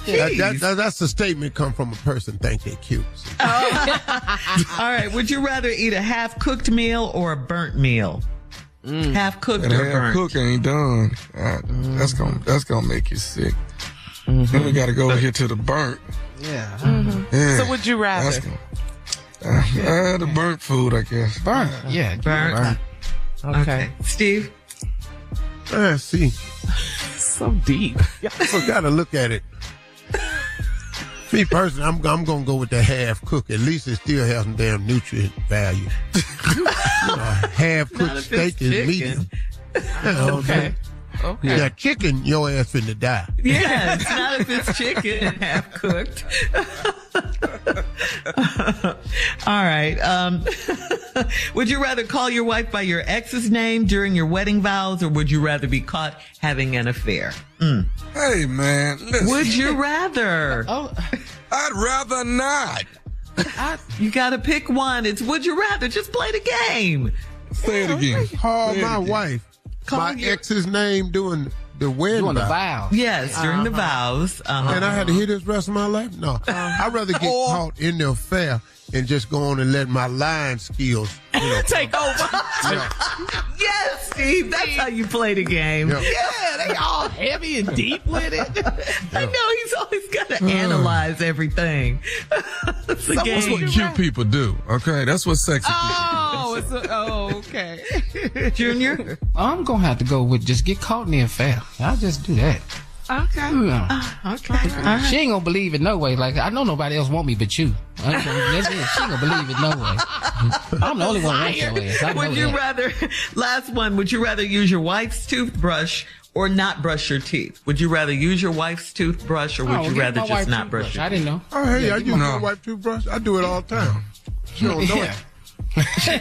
See, that's a statement come from a person think they're cute. All right. Would you rather eat a half-cooked meal or a burnt meal? Half-cooked or burnt? Half-cooked ain't done. That's gonna make you sick. Then we gotta go here to the burnt. Yeah. Yeah. So would you rather? The burnt food, I guess. Burnt. Yeah. Burnt. Okay. Steve? See. So deep. So gotta look at it. Me personally, I'm gonna go with the half cook. At least it still has some damn nutrient value. Half cooked steak is medium. Okay. Yeah, chicken, your ass finna die. Yeah, it's not if it's chicken and half cooked. All right. Would you rather call your wife by your ex's name during your wedding vows, or would you rather be caught having an affair? Hey, man. Listen. Would you rather? I'd rather not. You got to pick one. It's would you rather. Just play the game. Say it again. Call my wife. My ex's name doing the wedding. Doing the vows. Yes, during the vows. And I had to hear this rest of my life? No. I'd rather get caught in the affair and just go on and let my lying skills take over. Yes, Steve. That's how you play the game. Yeah, they all heavy and deep with it. I know he's always got to analyze everything. It's a That's game. what cute people do. Okay, that's what sexy Okay. Junior? I'm going to have to go with just get caught in the affair. I'll just do that. Okay. Okay. She ain't going to believe it no way. Like, I know nobody else want me but you. That's it. She ain't going to believe it no way. I'm the only one who wants your ass. I know Would you that. rather, last one, would you rather use your wife's toothbrush or not brush your teeth? Would you rather use your wife's toothbrush or would you rather just not brush your teeth? I didn't know. Oh, hey, I use my wife's toothbrush. I do it all the time. She don't know it.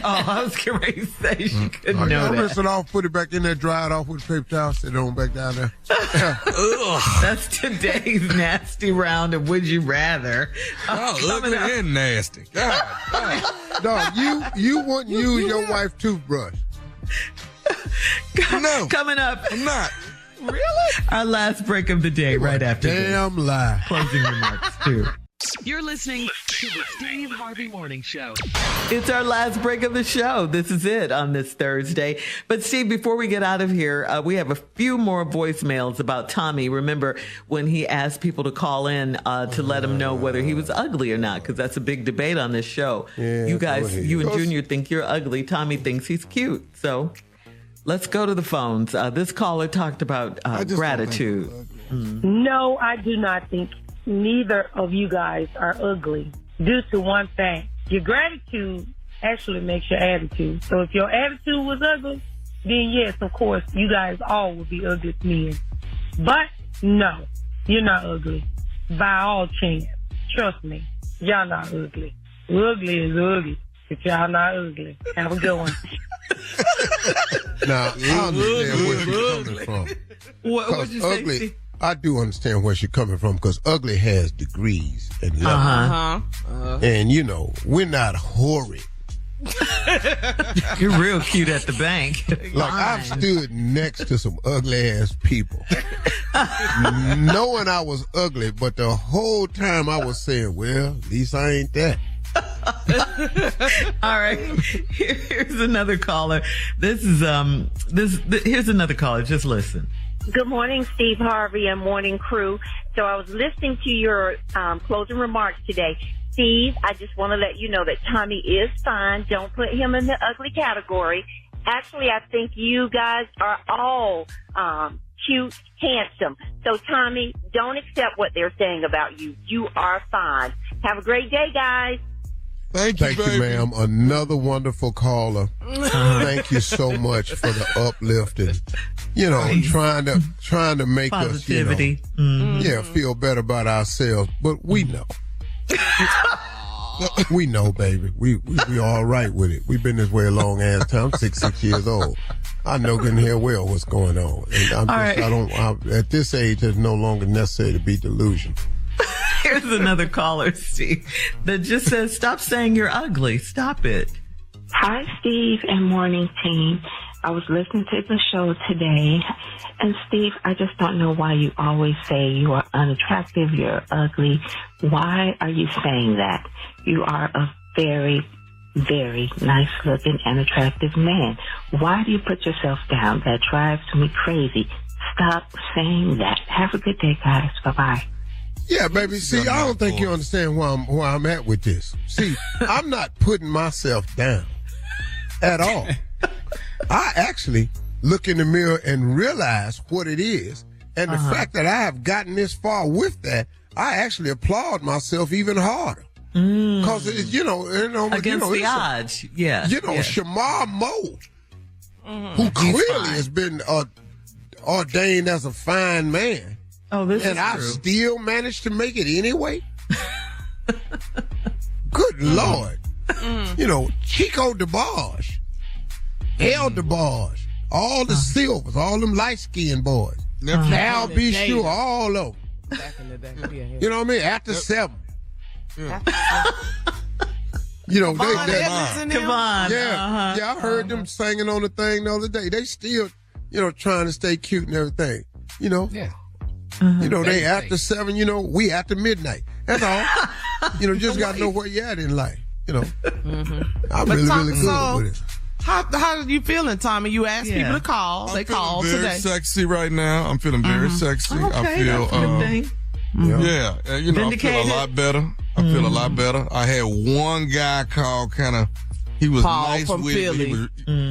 I was getting ready to say she couldn't know I that. rinse it off, put it back in there, dry it off with a paper towel, sit it on back down there. That's today's nasty round of Would You Rather. ugly and nasty. God. Dog, you wouldn't use your wife's toothbrush. No. Coming up. I'm not. Really? Our last break of the day right after this. Damn lie. Closing remarks, too. You're listening to the Steve Harvey Morning Show. It's our last break of the show. This is it on this Thursday. But Steve, before we get out of here, we have a few more voicemails about Tommy. Remember when he asked people to call in to let him know whether he was ugly or not, because that's a big debate on this show. Yeah, you guys, you and Junior think you're ugly. Tommy thinks he's cute. So let's go to the phones. This caller talked about gratitude. No, I do not think neither of you guys are ugly due to one thing. Your gratitude actually makes your attitude. So if your attitude was ugly, then yes, of course, you guys all would be ugly men. But no, you're not ugly. By all chance. Trust me, y'all not ugly. Ugly is ugly, but y'all not ugly. Have a good one. Now, I understand where she's coming from. What'd you say, ugly, Steve? I do understand where she's coming from, because ugly has degrees and levels. And, you know, we're not horrid. You're real cute at the bank. Like, I've stood next to some ugly-ass people, knowing I was ugly, but the whole time I was saying, well, at least I ain't that. All right. Here's another caller. Here's another caller. Just listen. Good morning, Steve Harvey and morning crew. So I was listening to your closing remarks today. Steve, I just want to let you know that Tommy is fine. Don't put him in the ugly category. Actually, I think you guys are all cute, handsome. So, Tommy, don't accept what they're saying about you. You are fine. Have a great day, guys. Thank you, ma'am. Another wonderful caller. Thank you so much for the uplift and, you know, trying to make positivity. us, you know, feel better about ourselves. But we know. We know, baby. We all right with it. We've been this way a long ass time. I'm 66 years old. I know good and hell well what's going on. And at this age, it's no longer necessary to be delusional. Here's another caller, Steve, that just says, stop saying you're ugly. Stop it. Hi, Steve and morning team. I was listening to the show today, and Steve, I just don't know why you always say you are unattractive, you're ugly. Why are you saying that? You are a very, very nice looking and attractive man. Why do you put yourself down? That drives me crazy. Stop saying that. Have a good day, guys. Bye-bye. Yeah, baby. See, I don't think you understand where I'm at with this. See, I'm not putting myself down at all. I actually look in the mirror and realize what it is. And the fact that I have gotten this far with that, I actually applaud myself even harder. Because, against the odds. Yeah. Shamar Moe, who clearly has been ordained as a fine man. Oh, this is true. And I still managed to make it anyway? Good Lord. Chico DeBarge, El DeBarge, all the Silvers, all them light-skinned boys. Al B. Sure, all of them. Back in the day. Yeah. You know what I mean? After 7. Yeah. Come on. Yeah, I heard them singing on the thing the other day. They still, trying to stay cute and everything. Yeah. They after 7, we after midnight. That's all. Just got to know where you at in life. I'm really good with it. How are you feeling, Tommy? You asked people to call. They called today. I'm feeling very sexy right now. I'm feeling very sexy. Okay, I feel, that's a good thing. I feel a lot better. I had one guy call he was Paul nice from with Philly. me,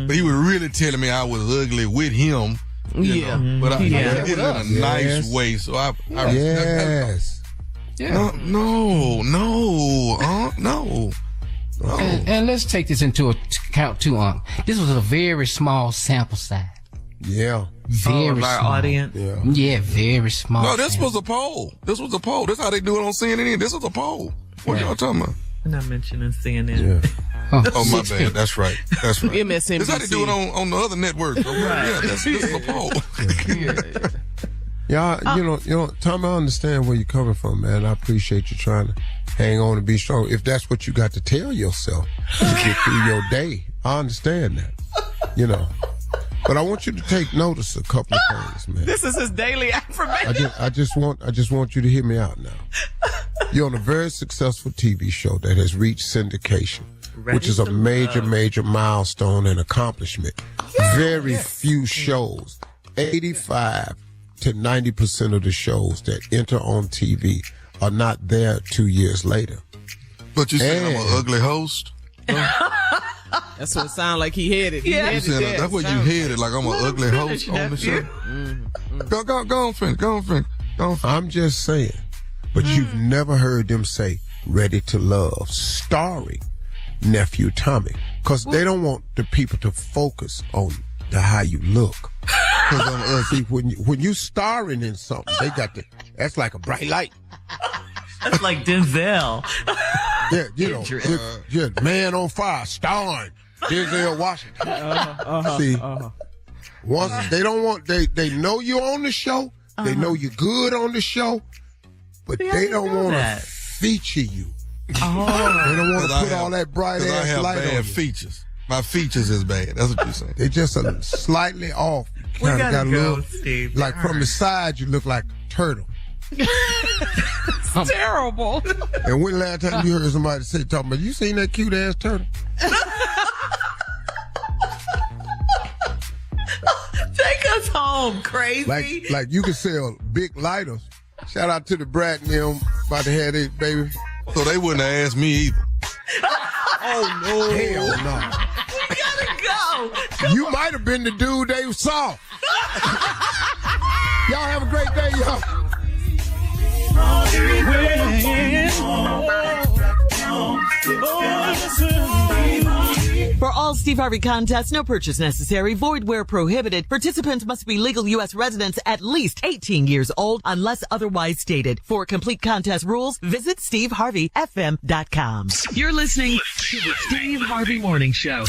but he was really telling me I was ugly with him. But I did it in a nice way. So I yes. No. And let's take this into account too, this was a very small sample size. Yeah. Very of our small. audience. Yeah, very small. No, this was a poll. This is how they do it on CNN. This was a poll. What y'all talking about? I'm not mentioning CNN. Yeah. Oh, my bad. That's right. MSNBC. That's how they do it on the other networks. Okay? Yeah, this is a poll. Yeah, Tom, I understand where you're coming from, man. I appreciate you trying to hang on and be strong. If that's what you got to tell yourself to get through your day, I understand that. But I want you to take notice of a couple of things, man. This is his daily affirmation. I just want you to hear me out now. You're on a very successful TV show that has reached syndication, which is a major milestone and accomplishment. Very few shows, 85 to 90% of the shows that enter on TV are not there 2 years later. But you saying I'm an ugly host? That's what it sounded like he headed. That's what you headed, like I'm an ugly host on the show. Go on, finish. I'm just saying, but you've never heard them say Ready to Love, starring Nephew Tommy, because they don't want the people to focus on how you look. See, when you starring in something, they got that's like a bright light. That's like Denzel. Yeah, you know, Man on Fire, starring Denzel Washington. See, once they don't want, they know you're on the show, they know you're good on the show, but they don't want to feature you. They don't want to put all that bright ass I have light bad on features. My features is bad. That's what you're saying. They just are slightly off. We gotta got a go, little, Steve. like from the side, you look like a turtle. It's terrible. And when last time you heard somebody talking about, you seen that cute ass turtle? Take us home, crazy. Like you can sell big lighters. Shout out to the brat and them about to have their baby. So they wouldn't have asked me either. Oh no! Hell no! We gotta go. You might have been the dude they saw. Y'all have a great day, y'all. For all Steve Harvey contests, no purchase necessary, void where prohibited. Participants must be legal U.S. residents at least 18 years old unless otherwise stated. For complete contest rules, visit SteveHarveyFM.com. You're listening to the Steve Harvey Morning Show.